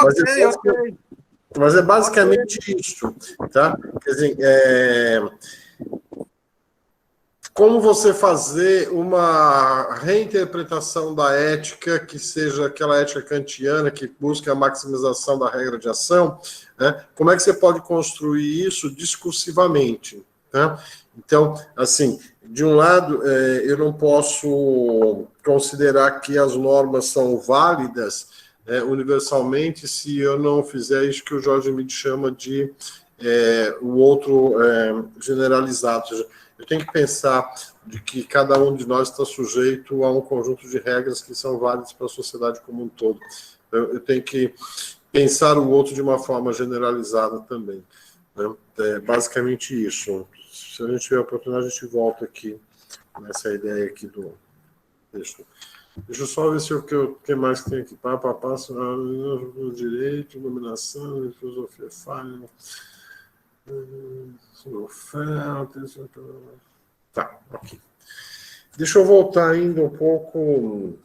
mas é basicamente isso, tá? Quer dizer, como você fazer uma reinterpretação da ética que seja aquela ética kantiana que busca a maximização da regra de ação, né? Como é que você pode construir isso discursivamente, tá? Então, assim, de um lado, eu não posso considerar que as normas são válidas universalmente se eu não fizer isso que o Jorge Mead chama de o outro generalizado, ou seja, eu tenho que pensar de que cada um de nós está sujeito a um conjunto de regras que são válidas para a sociedade como um todo. Eu tenho que pensar o outro de uma forma generalizada também, né? É basicamente isso. Se a gente tiver a oportunidade, a gente volta aqui nessa ideia aqui do texto. Deixa eu só ver se o que mais tem aqui. Passo direito, iluminação, filosofia falha. Tá, ok. Deixa eu voltar ainda um pouco.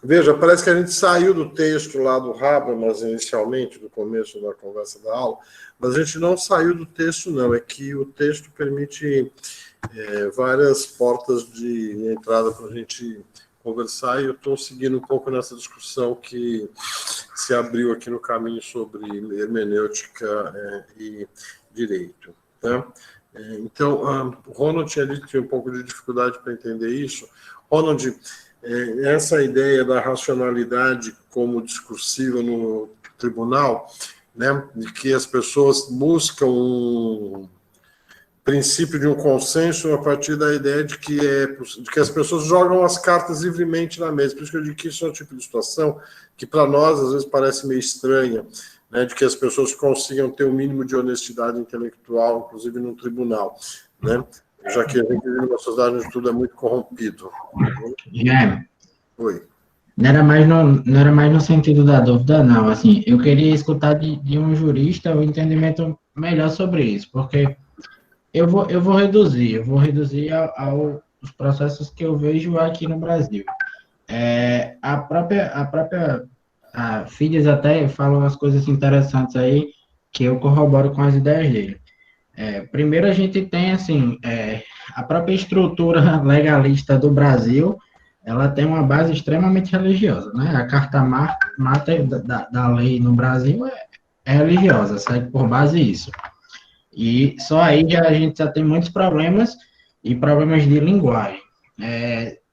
Veja, parece que a gente saiu do texto lá do Habermas inicialmente, do começo da conversa da aula, mas a gente não saiu do texto, não. É que o texto permite várias portas de entrada para a gente conversar, e eu estou seguindo um pouco nessa discussão que se abriu aqui no caminho sobre hermenêutica e direito, tá? Então, o Ronald tinha dito que tinha um pouco de dificuldade para entender isso. Ronald, essa ideia da racionalidade como discursiva no tribunal, né, de que as pessoas buscam um princípio de um consenso a partir da ideia de que as pessoas jogam as cartas livremente na mesa. Por isso que eu digo que isso é um tipo de situação que para nós às vezes parece meio estranha, né, de que as pessoas consigam ter o mínimo de honestidade intelectual, inclusive no tribunal, né, já que a gente vive numa sociedade onde tudo é muito corrompido. Guilherme, Oi. não era mais no sentido da dúvida, não. Assim, eu queria escutar de um jurista o entendimento melhor sobre isso, porque eu vou reduzir aos processos que eu vejo aqui no Brasil. A Fides até fala umas coisas interessantes aí que eu corroboro com as ideias dele. Primeiro, a gente tem, assim, a própria estrutura legalista do Brasil, ela tem uma base extremamente religiosa, né? A carta máter da lei no Brasil é religiosa, segue por base isso. E só aí a gente já tem muitos problemas, e problemas de linguagem.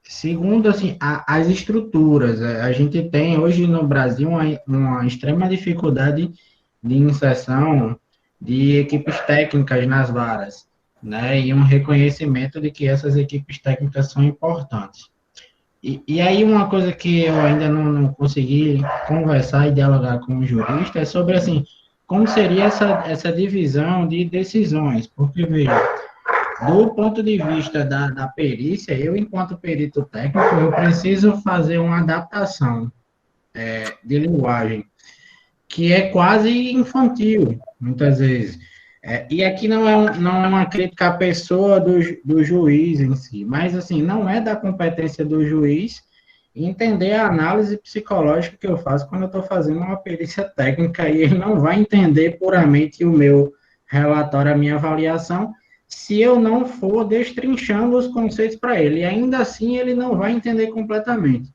Segundo, assim, as estruturas, a gente tem hoje no Brasil uma extrema dificuldade de inserção de equipes técnicas nas varas, né, e um reconhecimento de que essas equipes técnicas são importantes. E aí uma coisa que eu ainda não consegui conversar e dialogar com o jurista é sobre, assim, como seria essa divisão de decisões, porque, veja, do ponto de vista da perícia, eu, enquanto perito técnico, eu preciso fazer uma adaptação de linguagem, que é quase infantil, muitas vezes. E aqui não é uma crítica à pessoa do juiz em si, mas, assim, não é da competência do juiz entender a análise psicológica que eu faço quando eu estou fazendo uma perícia técnica, e ele não vai entender puramente o meu relatório, a minha avaliação, se eu não for destrinchando os conceitos para ele. E ainda assim ele não vai entender completamente.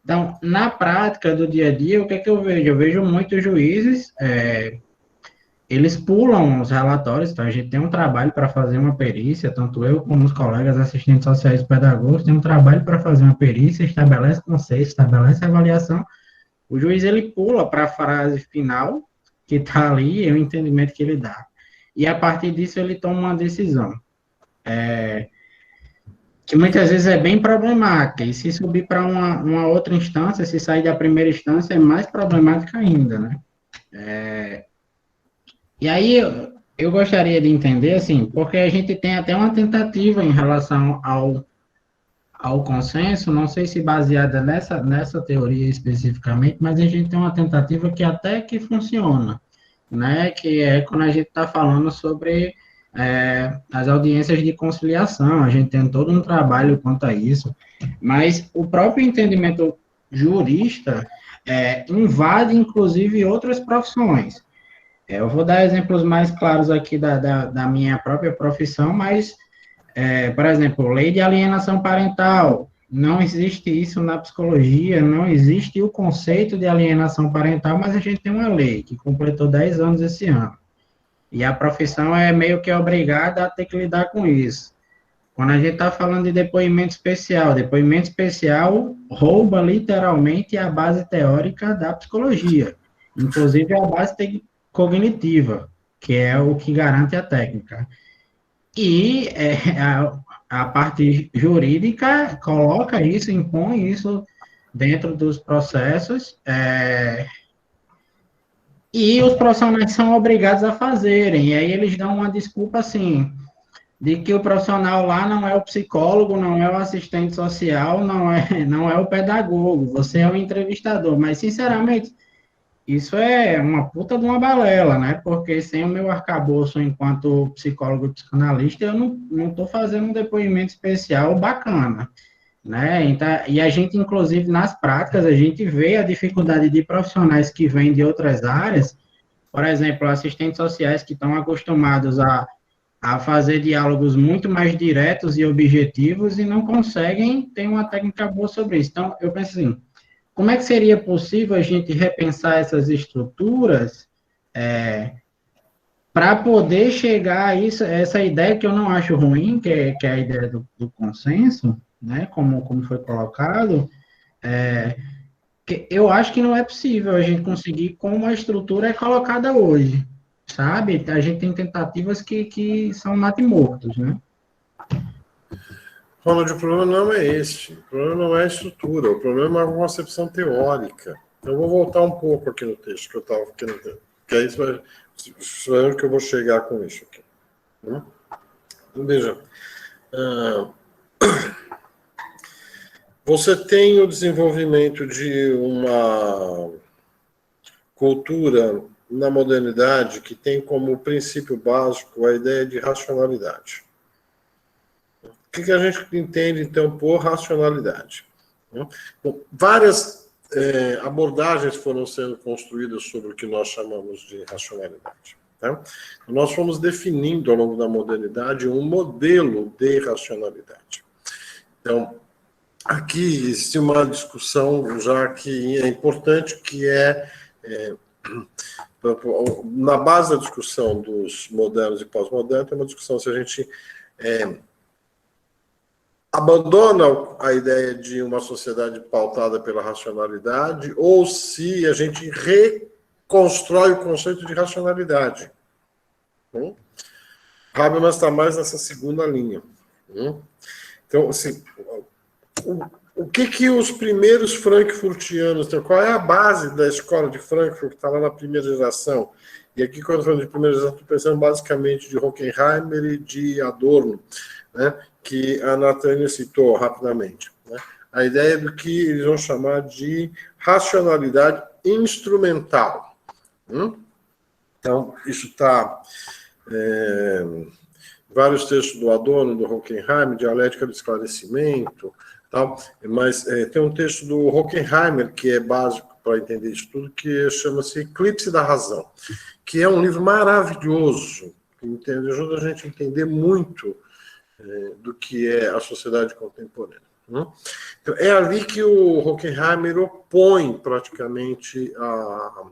Então, na prática do dia a dia, o que é que eu vejo? Eu vejo muitos juízes, eles pulam os relatórios, então a gente tem um trabalho para fazer uma perícia, tanto eu como os colegas assistentes sociais e pedagogos, tem um trabalho para fazer uma perícia, estabelece conceitos, estabelece avaliação, o juiz ele pula para a frase final, que está ali, é o entendimento que ele dá. E a partir disso ele toma uma decisão. Que muitas vezes é bem problemática, e se subir para uma outra instância, se sair da primeira instância, é mais problemática ainda, né? E aí eu gostaria de entender, assim, porque a gente tem até uma tentativa em relação ao consenso, não sei se baseada nessa teoria especificamente, mas a gente tem uma tentativa que até que funciona, né? Que é quando a gente está falando sobre as audiências de conciliação, a gente tem todo um trabalho quanto a isso, mas o próprio entendimento jurista invade, inclusive, outras profissões. Eu vou dar exemplos mais claros aqui da minha própria profissão, mas, por exemplo, lei de alienação parental, não existe isso na psicologia, não existe o conceito de alienação parental, mas a gente tem uma lei que completou 10 anos esse ano. E a profissão é meio que obrigada a ter que lidar com isso. Quando a gente está falando de depoimento especial rouba literalmente a base teórica da psicologia, inclusive a base cognitiva, que é o que garante a técnica. E a parte jurídica coloca isso, impõe isso dentro dos processos, e os profissionais são obrigados a fazerem, e aí eles dão uma desculpa assim, de que o profissional lá não é o psicólogo, não é o assistente social, não é o pedagogo, você é o entrevistador, mas sinceramente, isso é uma puta de uma balela, né? Porque sem o meu arcabouço enquanto psicólogo e psicanalista, eu não estou fazendo um depoimento especial bacana, né? Então, e a gente, inclusive, nas práticas, a gente vê a dificuldade de profissionais que vêm de outras áreas, por exemplo, assistentes sociais que estão acostumados a fazer diálogos muito mais diretos e objetivos e não conseguem ter uma técnica boa sobre isso. Então, eu penso assim, como é que seria possível a gente repensar essas estruturas para poder chegar a isso, essa ideia que eu não acho ruim, que é a ideia do consenso, né, como foi colocado, que eu acho que não é possível a gente conseguir como a estrutura é colocada hoje, sabe? A gente tem tentativas que são natimortos, né? Ronald, o problema não é este. O problema não é a estrutura. O problema é a concepção teórica. Então, eu vou voltar um pouco aqui no texto que eu estava querendo. Que é isso que eu vou chegar com isso aqui. Então, veja. Você tem o desenvolvimento de uma cultura na modernidade que tem como princípio básico a ideia de racionalidade. O que a gente entende, então, por racionalidade? Bom, várias abordagens foram sendo construídas sobre o que nós chamamos de racionalidade. Tá? Nós fomos definindo, ao longo da modernidade, um modelo de racionalidade. Então, aqui existe uma discussão já que é importante, que na base da discussão dos modernos e pós-modernos, é uma discussão se a gente abandona a ideia de uma sociedade pautada pela racionalidade ou se a gente reconstrói o conceito de racionalidade. Habermas está mais nessa segunda linha. Então, assim, o que os primeiros frankfurtianos têm? Qual é a base da escola de Frankfurt, que está lá na primeira geração? E aqui, quando eu falo de primeira geração, estou pensando basicamente de Horkheimer e de Adorno, né, que a Natânia citou rapidamente. Né? A ideia do que eles vão chamar de racionalidade instrumental. Então, isso está vários textos do Adorno, do Horkheimer, dialética do esclarecimento, Tá? Mas tem um texto do Horkheimer, que é básico para entender isso tudo, que chama-se Eclipse da Razão, que é um livro maravilhoso, que ajuda a gente a entender muito do que é a sociedade contemporânea. Então, é ali que o Horkheimer opõe praticamente a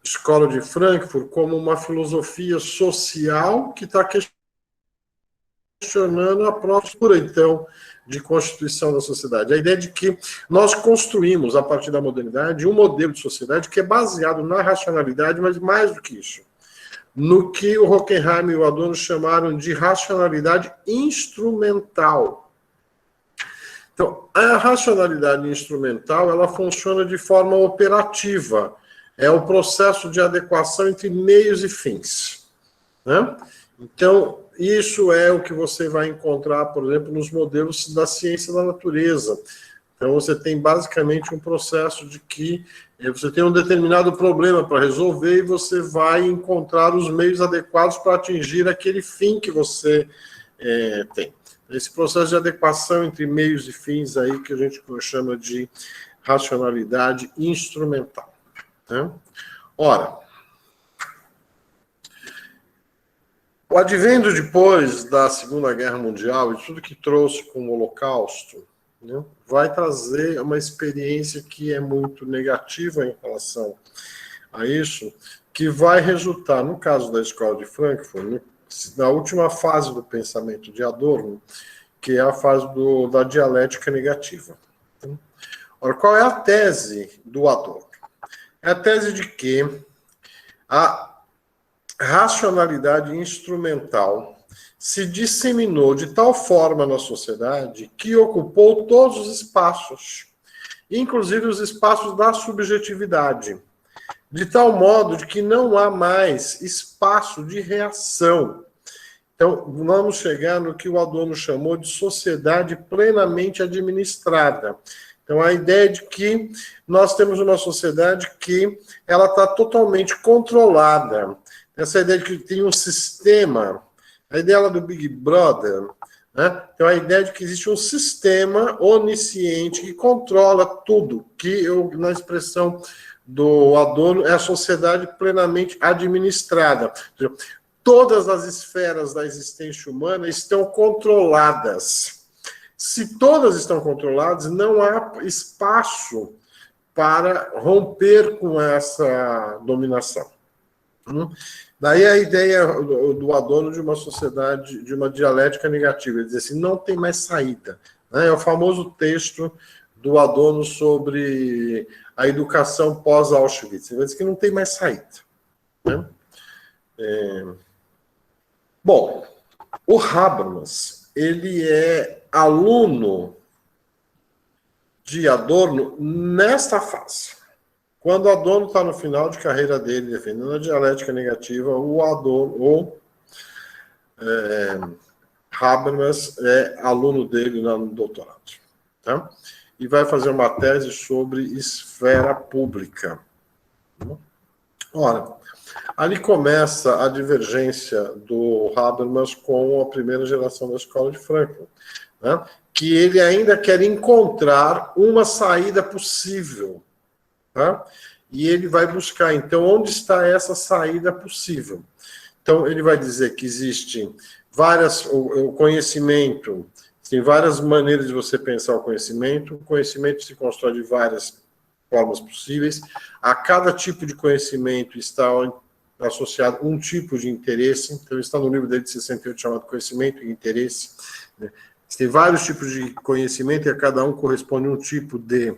Escola de Frankfurt como uma filosofia social que está questionando a própria, então, de constituição da sociedade. A ideia de que nós construímos, a partir da modernidade, um modelo de sociedade que é baseado na racionalidade, mas mais do que isso, no que o Horkheimer e o Adorno chamaram de racionalidade instrumental. Então, a racionalidade instrumental, ela funciona de forma operativa. É o processo de adequação entre meios e fins, né? Então, isso é o que você vai encontrar, por exemplo, nos modelos da ciência da natureza. Então, você tem basicamente um processo de que você tem um determinado problema para resolver e você vai encontrar os meios adequados para atingir aquele fim que você tem. Esse processo de adequação entre meios e fins aí que a gente chama de racionalidade instrumental, né? Ora, o advento depois da Segunda Guerra Mundial e tudo que trouxe com o Holocausto, né, vai trazer uma experiência que é muito negativa em relação a isso, que vai resultar, no caso da Escola de Frankfurt, na última fase do pensamento de Adorno, que é a fase da dialética negativa. Ora, qual é a tese do Adorno? É a tese de que a racionalidade instrumental se disseminou de tal forma na sociedade que ocupou todos os espaços, inclusive os espaços da subjetividade, de tal modo de que não há mais espaço de reação. Então, vamos chegar no que o Adorno chamou de sociedade plenamente administrada. Então, a ideia de que nós temos uma sociedade que ela está totalmente controlada. Essa ideia de que tem um sistema, a ideia do Big Brother, né? Então, a ideia de que existe um sistema onisciente que controla tudo, que na expressão do Adorno é a sociedade plenamente administrada. Todas as esferas da existência humana estão controladas. Se todas estão controladas, não há espaço para romper com essa dominação. Daí a ideia do Adorno de uma sociedade, de uma dialética negativa. Ele diz assim, não tem mais saída. É o famoso texto do Adorno sobre a educação pós-Auschwitz. Ele diz que não tem mais saída. Né? Bom, o Habermas, ele é aluno de Adorno nesta fase. Quando Adorno está no final de carreira dele, defendendo a dialética negativa, o Habermas é aluno dele no doutorado. Tá? E vai fazer uma tese sobre esfera pública. Ora, ali começa a divergência do Habermas com a primeira geração da Escola de Frankfurt, né? Que ele ainda quer encontrar uma saída possível. Tá? E ele vai buscar, então, onde está essa saída possível. Então, ele vai dizer que existe o conhecimento, tem várias maneiras de você pensar o conhecimento se constrói de várias formas possíveis, a cada tipo de conhecimento está associado um tipo de interesse, então está no livro dele de 68 chamado Conhecimento e Interesse, né? Tem vários tipos de conhecimento e a cada um corresponde um tipo de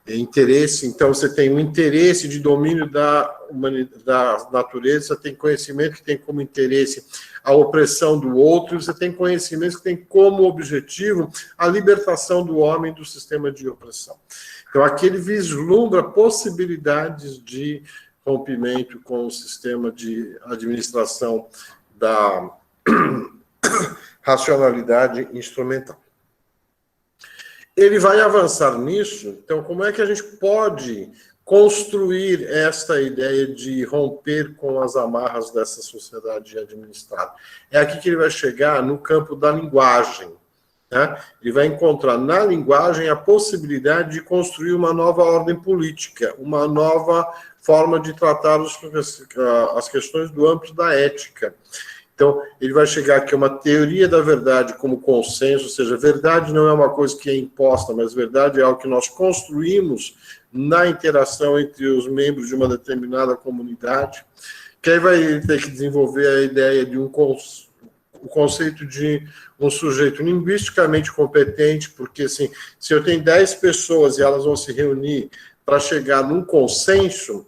interesse. Então você tem um interesse de domínio da natureza, você tem conhecimento que tem como interesse a opressão do outro, você tem conhecimento que tem como objetivo a libertação do homem do sistema de opressão. Então aqui ele vislumbra possibilidades de rompimento com o sistema de administração da racionalidade instrumental. Ele vai avançar nisso, então como é que a gente pode construir esta ideia de romper com as amarras dessa sociedade administrada? É aqui que ele vai chegar no campo da linguagem. né? Ele vai encontrar na linguagem a possibilidade de construir uma nova ordem política, uma nova forma de tratar as questões do âmbito da ética. Então, ele vai chegar aqui a uma teoria da verdade como consenso, ou seja, verdade não é uma coisa que é imposta, mas verdade é algo que nós construímos na interação entre os membros de uma determinada comunidade, que aí vai ter que desenvolver a ideia de o conceito de um sujeito linguisticamente competente, porque assim, se eu tenho 10 pessoas e elas vão se reunir para chegar num consenso,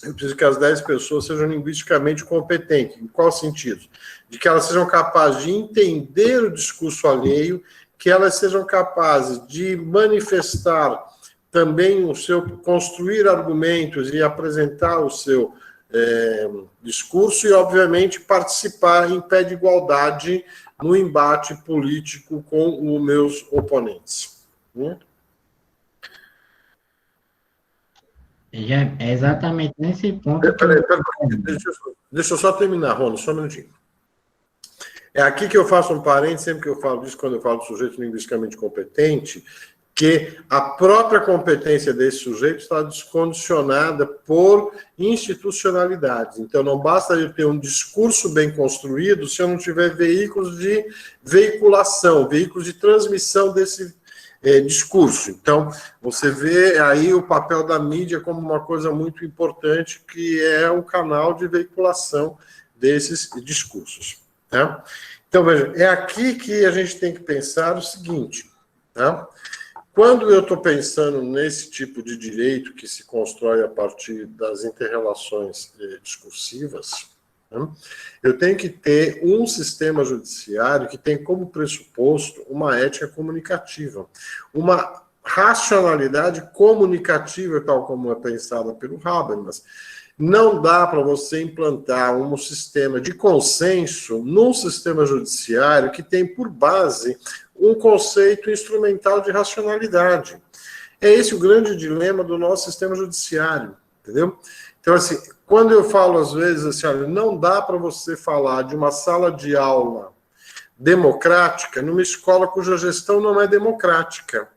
eu preciso que as 10 pessoas sejam linguisticamente competentes. Em qual sentido? De que elas sejam capazes de entender o discurso alheio, que elas sejam capazes de manifestar também o seu, construir argumentos e apresentar o seu discurso e, obviamente, participar em pé de igualdade no embate político com os meus oponentes. É exatamente nesse ponto que Peraí, deixa eu só terminar, Rony, só um minutinho. É aqui que eu faço um parênteses, sempre que eu falo disso, quando eu falo de sujeito linguisticamente competente, que a própria competência desse sujeito está descondicionada por institucionalidades. Então, não basta eu ter um discurso bem construído se eu não tiver veículos de veiculação, veículos de transmissão desse discurso. Então, você vê aí o papel da mídia como uma coisa muito importante, que é o canal de veiculação desses discursos. Tá? Então, veja, é aqui que a gente tem que pensar o seguinte, tá? Quando eu estou pensando nesse tipo de direito que se constrói a partir das inter-relações discursivas, né, eu tenho que ter um sistema judiciário que tem como pressuposto uma ética comunicativa, uma racionalidade comunicativa, tal como é pensada pelo Habermas. Não dá para você implantar um sistema de consenso num sistema judiciário que tem por base um conceito instrumental de racionalidade. É esse o grande dilema do nosso sistema judiciário, entendeu? Então, assim, quando eu falo às vezes assim, olha, não dá para você falar de uma sala de aula democrática numa escola cuja gestão não é democrática.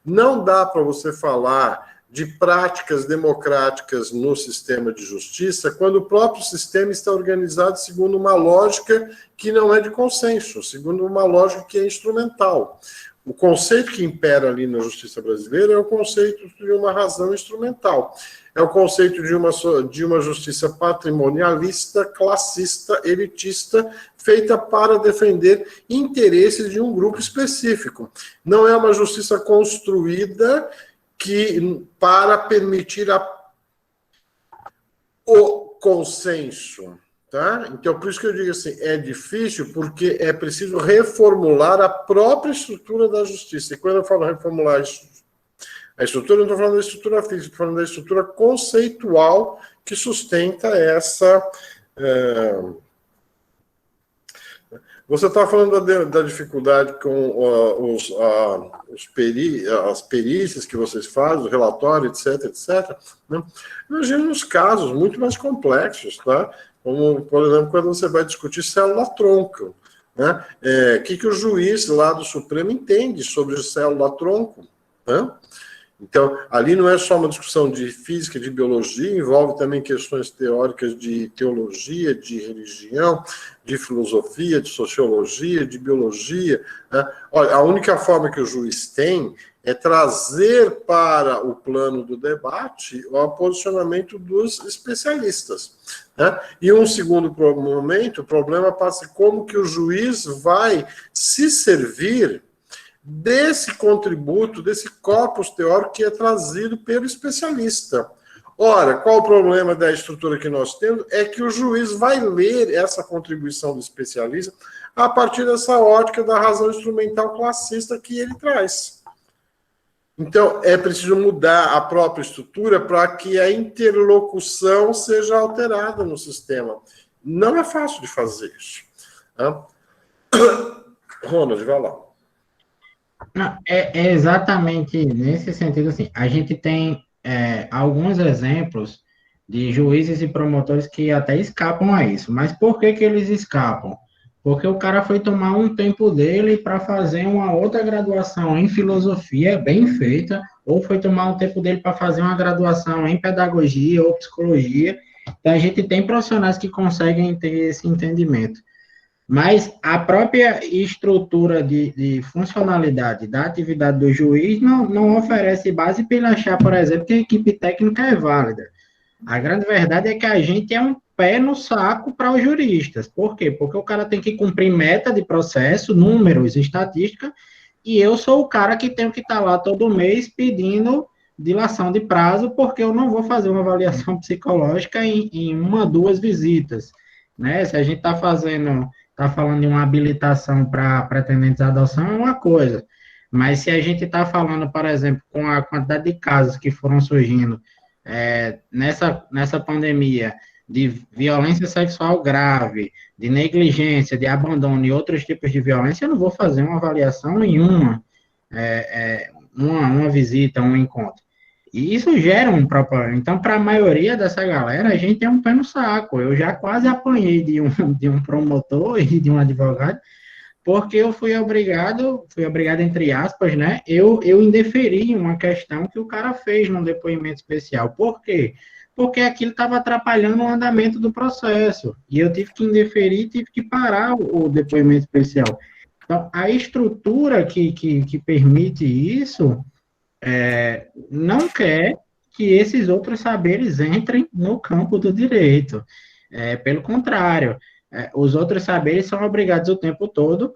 Não dá para você falar de práticas democráticas no sistema de justiça, quando o próprio sistema está organizado segundo uma lógica que não é de consenso, segundo uma lógica que é instrumental. O conceito que impera ali na justiça brasileira é o conceito de uma razão instrumental. É o conceito de uma justiça patrimonialista, classista, elitista, feita para defender interesses de um grupo específico. Não é uma justiça construída para permitir o consenso, tá? Então, por isso que eu digo assim, é difícil porque é preciso reformular a própria estrutura da justiça. E quando eu falo reformular a estrutura, eu não estou falando da estrutura física, estou falando da estrutura conceitual que sustenta essa... Você está falando da dificuldade com as perícias que vocês fazem, o relatório, etc, etc. Né? Imagina os casos muito mais complexos, tá? Como, por exemplo, quando você vai discutir célula-tronco. Né? Que o juiz lá do Supremo entende sobre célula-tronco? Né? Então, ali não é só uma discussão de física, de biologia, envolve também questões teóricas de teologia, de religião, de filosofia, de sociologia, de biologia. Né? Olha, a única forma que o juiz tem é trazer para o plano do debate o posicionamento dos especialistas. Né? E um segundo momento, o problema passa como que o juiz vai se servir desse contributo, desse corpus teórico que é trazido pelo especialista. Ora, qual o problema da estrutura que nós temos? É que o juiz vai ler essa contribuição do especialista a partir dessa ótica da razão instrumental classista que ele traz. Então, é preciso mudar a própria estrutura para que a interlocução seja alterada no sistema. Não é fácil de fazer isso. Tá? Ronald, vai lá. Não, é exatamente nesse sentido, assim, a gente tem alguns exemplos de juízes e promotores que até escapam a isso, mas por que eles escapam? Porque o cara foi tomar um tempo dele para fazer uma outra graduação em filosofia, bem feita, ou foi tomar um tempo dele para fazer uma graduação em pedagogia ou psicologia. Então, a gente tem profissionais que conseguem ter esse entendimento. Mas a própria estrutura de funcionalidade da atividade do juiz não oferece base para ele achar, por exemplo, que a equipe técnica é válida. A grande verdade é que a gente é um pé no saco para os juristas. Por quê? Porque o cara tem que cumprir meta de processo, números, estatística, e eu sou o cara que tenho que estar lá todo mês pedindo dilação de prazo, porque eu não vou fazer uma avaliação psicológica em uma, duas visitas, né? Se a gente está falando de uma habilitação para pretendentes à adoção, é uma coisa. Mas se a gente está falando, por exemplo, com a quantidade de casos que foram surgindo nessa pandemia, de violência sexual grave, de negligência, de abandono e outros tipos de violência, eu não vou fazer uma avaliação em uma visita, um encontro. E isso gera um problema. Então, para a maioria dessa galera, a gente é um pé no saco. Eu já quase apanhei de um promotor e de um advogado, porque eu fui obrigado, entre aspas, né? Eu indeferi uma questão que o cara fez num depoimento especial. Por quê? Porque aquilo estava atrapalhando o andamento do processo. E eu tive que indeferir, tive que parar o depoimento especial. Então, a estrutura que permite isso não quer que esses outros saberes entrem no campo do direito. Pelo contrário, os outros saberes são obrigados o tempo todo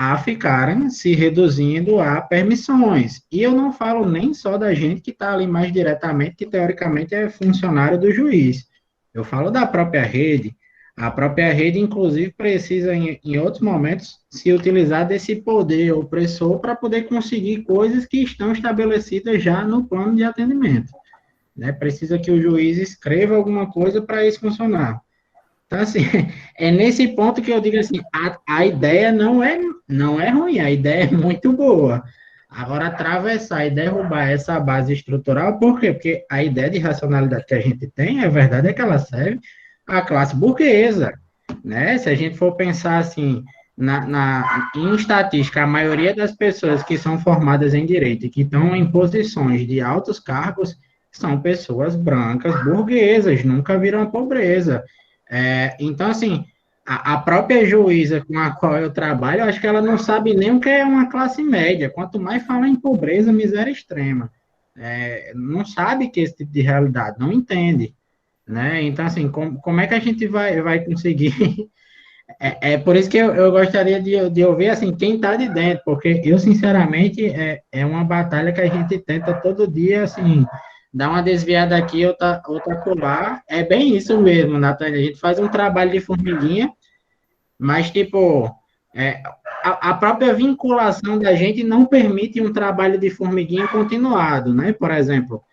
a ficarem se reduzindo a permissões. E eu não falo nem só da gente que está ali mais diretamente, que teoricamente é funcionário do juiz. Eu falo da própria rede. A própria rede, inclusive, precisa, em outros momentos, se utilizar desse poder opressor para poder conseguir coisas que estão estabelecidas já no plano de atendimento. Né? Precisa que o juiz escreva alguma coisa para isso funcionar. Então, assim, é nesse ponto que eu digo assim, a ideia não é ruim, a ideia é muito boa. Agora, atravessar e derrubar essa base estrutural, por quê? Porque a ideia de racionalidade que a gente tem, a verdade é que ela serve à classe burguesa, né? Se a gente for pensar assim, em estatística, a maioria das pessoas que são formadas em direito e que estão em posições de altos cargos são pessoas brancas, burguesas, nunca viram a pobreza. Então, assim, a própria juíza com a qual eu trabalho, eu acho que ela não sabe nem o que é uma classe média, quanto mais fala em pobreza, miséria extrema. Não sabe que esse tipo de realidade, não entende. Né? Então, assim, como é que a gente vai conseguir? Por isso que eu gostaria de ouvir, assim, quem está de dentro, porque eu, sinceramente, é uma batalha que a gente tenta todo dia, assim, dar uma desviada aqui, outra acolá. É bem isso mesmo, Natânia, a gente faz um trabalho de formiguinha, mas, tipo, a própria vinculação da gente não permite um trabalho de formiguinha continuado, né? Por exemplo,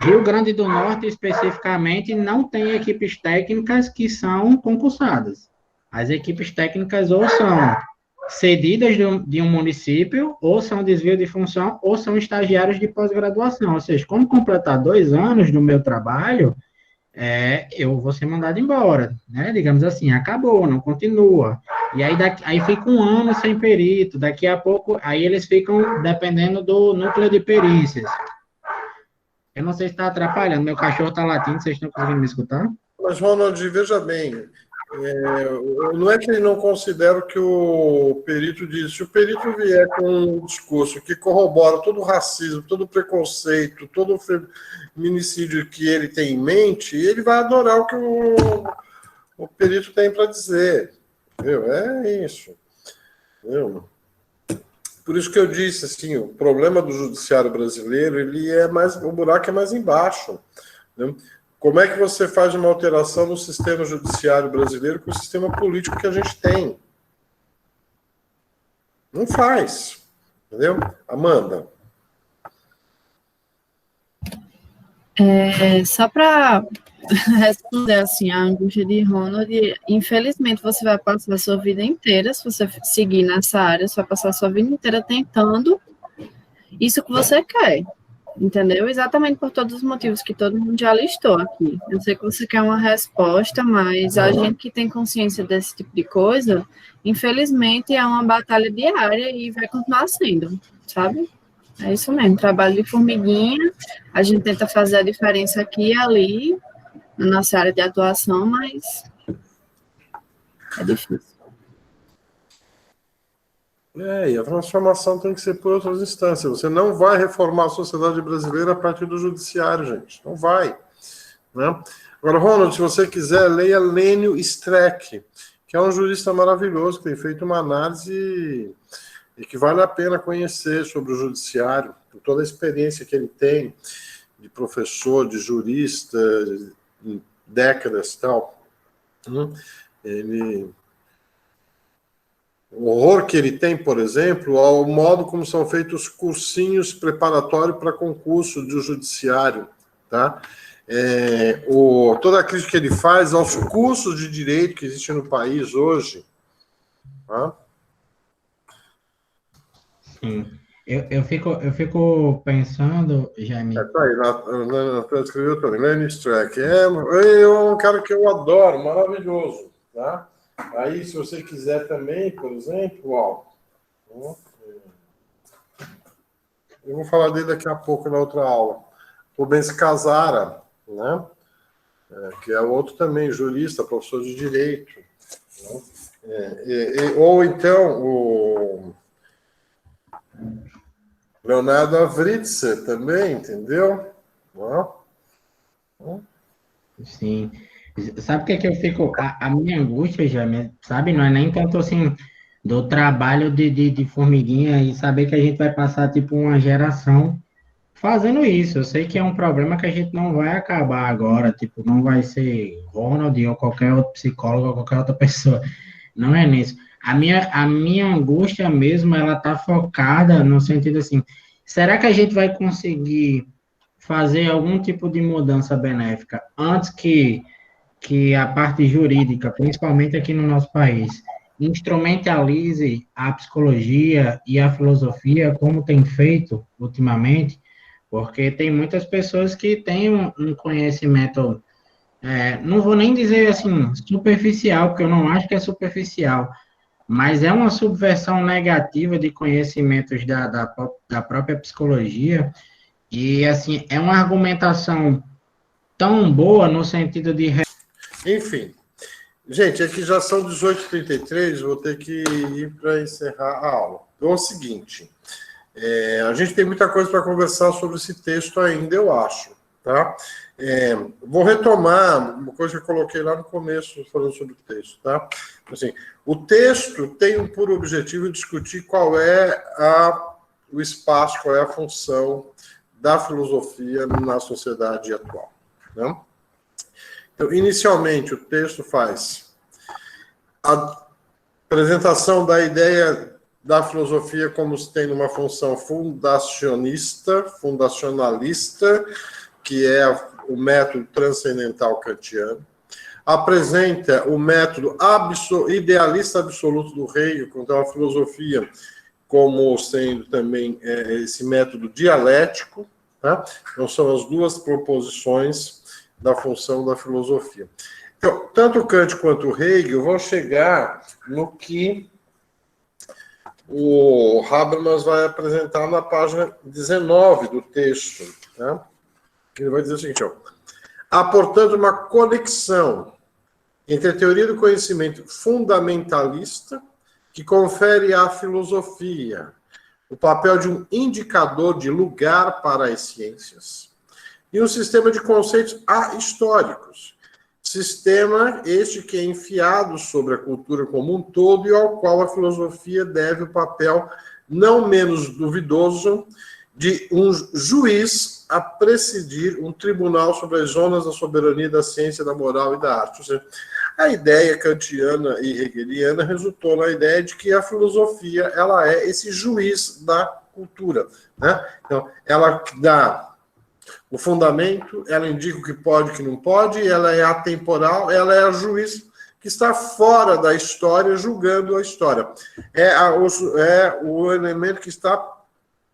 Rio Grande do Norte, especificamente, não tem equipes técnicas que são concursadas. As equipes técnicas ou são cedidas de um município, ou são desvio de função, ou são estagiários de pós-graduação. Ou seja, como completar 2 anos do meu trabalho, eu vou ser mandado embora, né? Digamos assim, acabou, não continua. E aí fica 1 ano sem perito, daqui a pouco, aí eles ficam dependendo do núcleo de perícias. Eu não sei se está atrapalhando, meu cachorro está latindo, vocês estão conseguindo me escutar? Mas, Ronald, veja bem, não é que ele não considera o que o perito diz. Se o perito vier com um discurso que corrobora todo o racismo, todo o preconceito, todo o feminicídio que ele tem em mente, ele vai adorar o que o perito tem para dizer. Entendeu? É isso. Entendeu? Por isso que eu disse, assim, o problema do judiciário brasileiro, o buraco é mais embaixo. Né? Como é que você faz uma alteração no sistema judiciário brasileiro com o sistema político que a gente tem? Não faz. Entendeu? Amanda. Só para responder assim, a angústia de Ronald, infelizmente você vai passar a sua vida inteira, se você seguir nessa área, você vai passar a sua vida inteira tentando isso que você quer. Entendeu? Exatamente por todos os motivos que todo mundo já listou aqui. Eu sei que você quer uma resposta, mas a gente que tem consciência desse tipo de coisa, infelizmente é uma batalha diária e vai continuar sendo, sabe? É isso mesmo, trabalho de formiguinha, a gente tenta fazer a diferença aqui e ali, na nossa área de atuação, mas é difícil. E a transformação tem que ser por outras instâncias. Você não vai reformar a sociedade brasileira a partir do judiciário, gente. Não vai. Né? Agora, Ronald, se você quiser, leia Lênio Streck, que é um jurista maravilhoso, que tem feito uma análise e que vale a pena conhecer sobre o judiciário, por toda a experiência que ele tem de professor, de jurista, de décadas e tal. O horror que ele tem, por exemplo, ao modo como são feitos cursinhos preparatórios para concurso do judiciário, tá? Toda a crítica que ele faz aos cursos de direito que existem no país hoje. Tá? Sim. Eu fico pensando, Jaime. Tá aí, escreveu também, Lenny Streck. É um cara que eu adoro, maravilhoso, tá? Aí, se você quiser também, por exemplo, eu vou falar dele daqui a pouco na outra aula. Rubens Casara, né? Que é outro também, jurista, professor de direito. Né? Ou então o Leonardo Avritzer também, entendeu? Sim. Sabe o que é que eu fico... A minha angústia, já, sabe? Não é nem tanto assim do trabalho de formiguinha e saber que a gente vai passar, tipo, uma geração fazendo isso. Eu sei que é um problema que a gente não vai acabar agora, tipo, não vai ser Ronald ou qualquer outro psicólogo ou qualquer outra pessoa. Não é nisso. A minha angústia mesmo, ela tá focada no sentido assim, será que a gente vai conseguir fazer algum tipo de mudança benéfica antes que a parte jurídica, principalmente aqui no nosso país, instrumentalize a psicologia e a filosofia, como tem feito ultimamente, porque tem muitas pessoas que têm um conhecimento, não vou nem dizer assim, superficial, porque eu não acho que é superficial, mas é uma subversão negativa de conhecimentos da própria psicologia, e assim, é uma argumentação tão boa no sentido de... Enfim, gente, aqui já são 18h33, vou ter que ir para encerrar a aula. Então é o seguinte, a gente tem muita coisa para conversar sobre esse texto ainda, eu acho, tá? Vou retomar uma coisa que eu coloquei lá no começo, falando sobre o texto, tá? Assim, o texto tem por objetivo discutir qual é o espaço, qual é a função da filosofia na sociedade atual, né? Então, inicialmente, o texto faz a apresentação da ideia da filosofia como tendo uma função fundacionalista, que é o método transcendental kantiano. Apresenta o método idealista absoluto do Hegel, então a filosofia como sendo também esse método dialético, tá? Então, são as duas proposições da função da filosofia. Então, tanto Kant quanto Hegel vão chegar no que o Habermas vai apresentar na página 19 do texto. Tá? Ele vai dizer o seguinte, há, portanto, uma conexão entre a teoria do conhecimento fundamentalista, que confere à filosofia o papel de um indicador de lugar para as ciências, e um sistema de conceitos ahistóricos, sistema este que é enfiado sobre a cultura como um todo e ao qual a filosofia deve o papel não menos duvidoso de um juiz a presidir um tribunal sobre as zonas da soberania da ciência, da moral e da arte. Ou seja, a ideia kantiana e hegeliana resultou na ideia de que a filosofia ela é esse juiz da cultura, né? Então, ela dá o fundamento, ela indica o que pode e o que não pode, ela é atemporal, ela é a juiz que está fora da história, julgando a história. É o elemento que está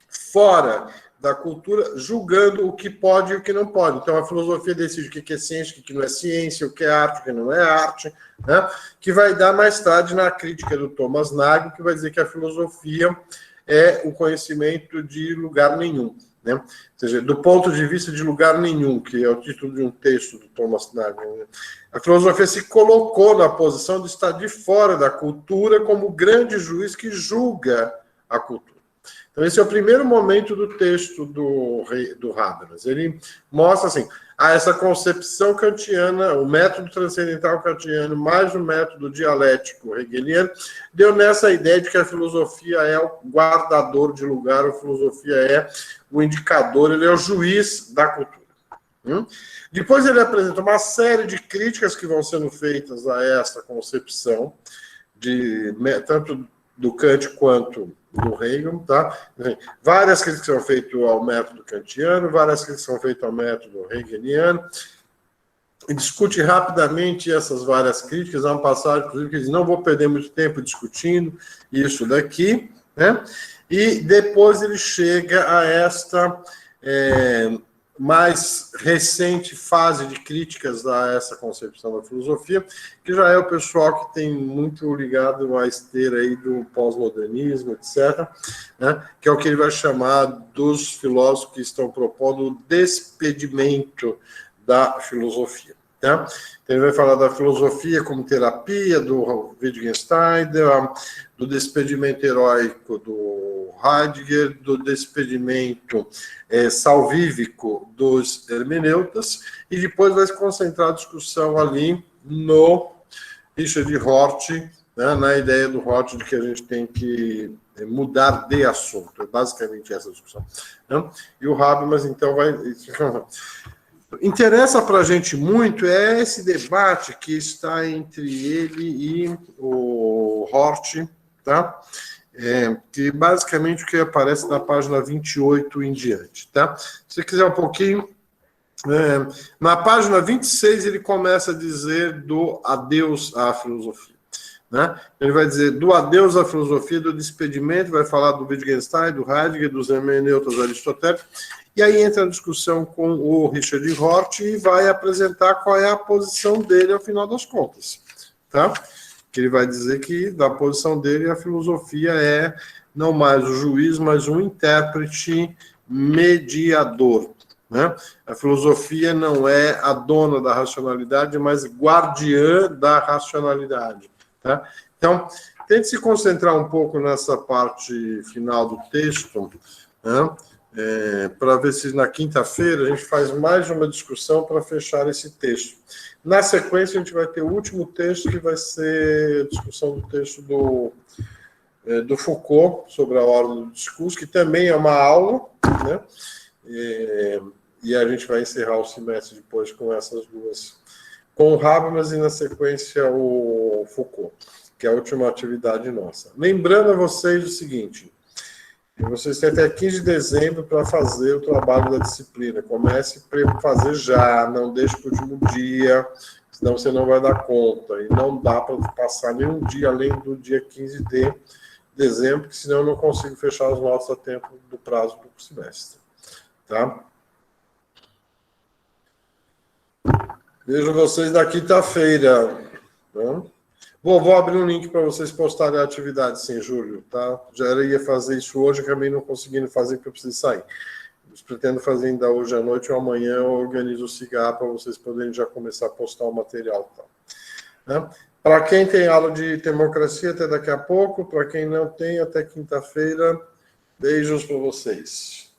fora da cultura, julgando o que pode e o que não pode. Então, a filosofia decide o que é ciência, o que não é ciência, o que é arte, o que não é arte, né? Que vai dar mais tarde na crítica do Thomas Nagel, que vai dizer que a filosofia é o conhecimento de lugar nenhum, né? Ou seja, do ponto de vista de lugar nenhum, que é o título de um texto do Thomas Nagel, né? A filosofia se colocou na posição de estar de fora da cultura como grande juiz que julga a cultura. Então, esse é o primeiro momento do texto do Habermas. Ele mostra assim, essa concepção kantiana, o método transcendental kantiano, mais o método dialético hegeliano, deu nessa ideia de que a filosofia é o guardador de lugar, a filosofia é o indicador, ele é o juiz da cultura. Depois ele apresenta uma série de críticas que vão sendo feitas a essa concepção, tanto do Kant quanto do Hegel, tá? Várias críticas são feitas ao método kantiano, várias críticas são feitas ao método hegeliano, e discute rapidamente essas várias críticas. Há uma passagem, inclusive, que diz, não vou perder muito tempo discutindo isso daqui, né? E depois ele chega a esta mais recente fase de críticas a essa concepção da filosofia, que já é o pessoal que tem muito ligado à esteira aí do pós-modernismo, etc., né, que é o que ele vai chamar dos filósofos que estão propondo o despedimento da filosofia. Tá? Então, ele vai falar da filosofia como terapia, do Wittgenstein, do despedimento heróico do Heidegger, do despedimento salvífico dos hermeneutas, e depois vai se concentrar a discussão ali no Richard Hort, né, na ideia do Hort de que a gente tem que mudar de assunto. É basicamente essa discussão. Né? E o Habermas, então, vai... Interessa para a gente muito esse debate que está entre ele e o Hort, tá? Que basicamente o que aparece na página 28 em diante, tá? Se você quiser um pouquinho, na página 26 ele começa a dizer do adeus à filosofia, né? Ele vai dizer do adeus à filosofia, do despedimento, vai falar do Wittgenstein, do Heidegger, dos hermeneutas aristotélicos, e aí entra a discussão com o Richard Hort e vai apresentar qual é a posição dele ao final das contas, tá? Que ele vai dizer que, da posição dele, a filosofia é não mais o juiz, mas um intérprete mediador, né? A filosofia não é a dona da racionalidade, mas guardiã da racionalidade, tá? Então, tente se concentrar um pouco nessa parte final do texto, né? Para ver se na quinta-feira a gente faz mais uma discussão para fechar esse texto. Na sequência, a gente vai ter o último texto, que vai ser a discussão do texto do Foucault, sobre a ordem do discurso, que também é uma aula, né? E a gente vai encerrar o semestre depois com essas duas, com o Habermas e, na sequência, o Foucault, que é a última atividade nossa. Lembrando a vocês o seguinte... Vocês têm até 15 de dezembro para fazer o trabalho da disciplina. Comece a fazer já, não deixe para o último dia, senão você não vai dar conta. E não dá para passar nenhum dia além do dia 15 de dezembro, porque senão eu não consigo fechar as notas a tempo do prazo do semestre. Tá? Vejo vocês na quinta-feira. Tá? Vou abrir um link para vocês postarem a atividade, sim, Júlio, tá? Já ia fazer isso hoje, acabei não conseguindo fazer porque eu preciso sair. Eu pretendo fazer ainda hoje à noite ou amanhã, eu organizo o cigarro para vocês poderem já começar a postar o material. Tá? Né? Para quem tem aula de democracia, até daqui a pouco. Para quem não tem, até quinta-feira. Beijos para vocês.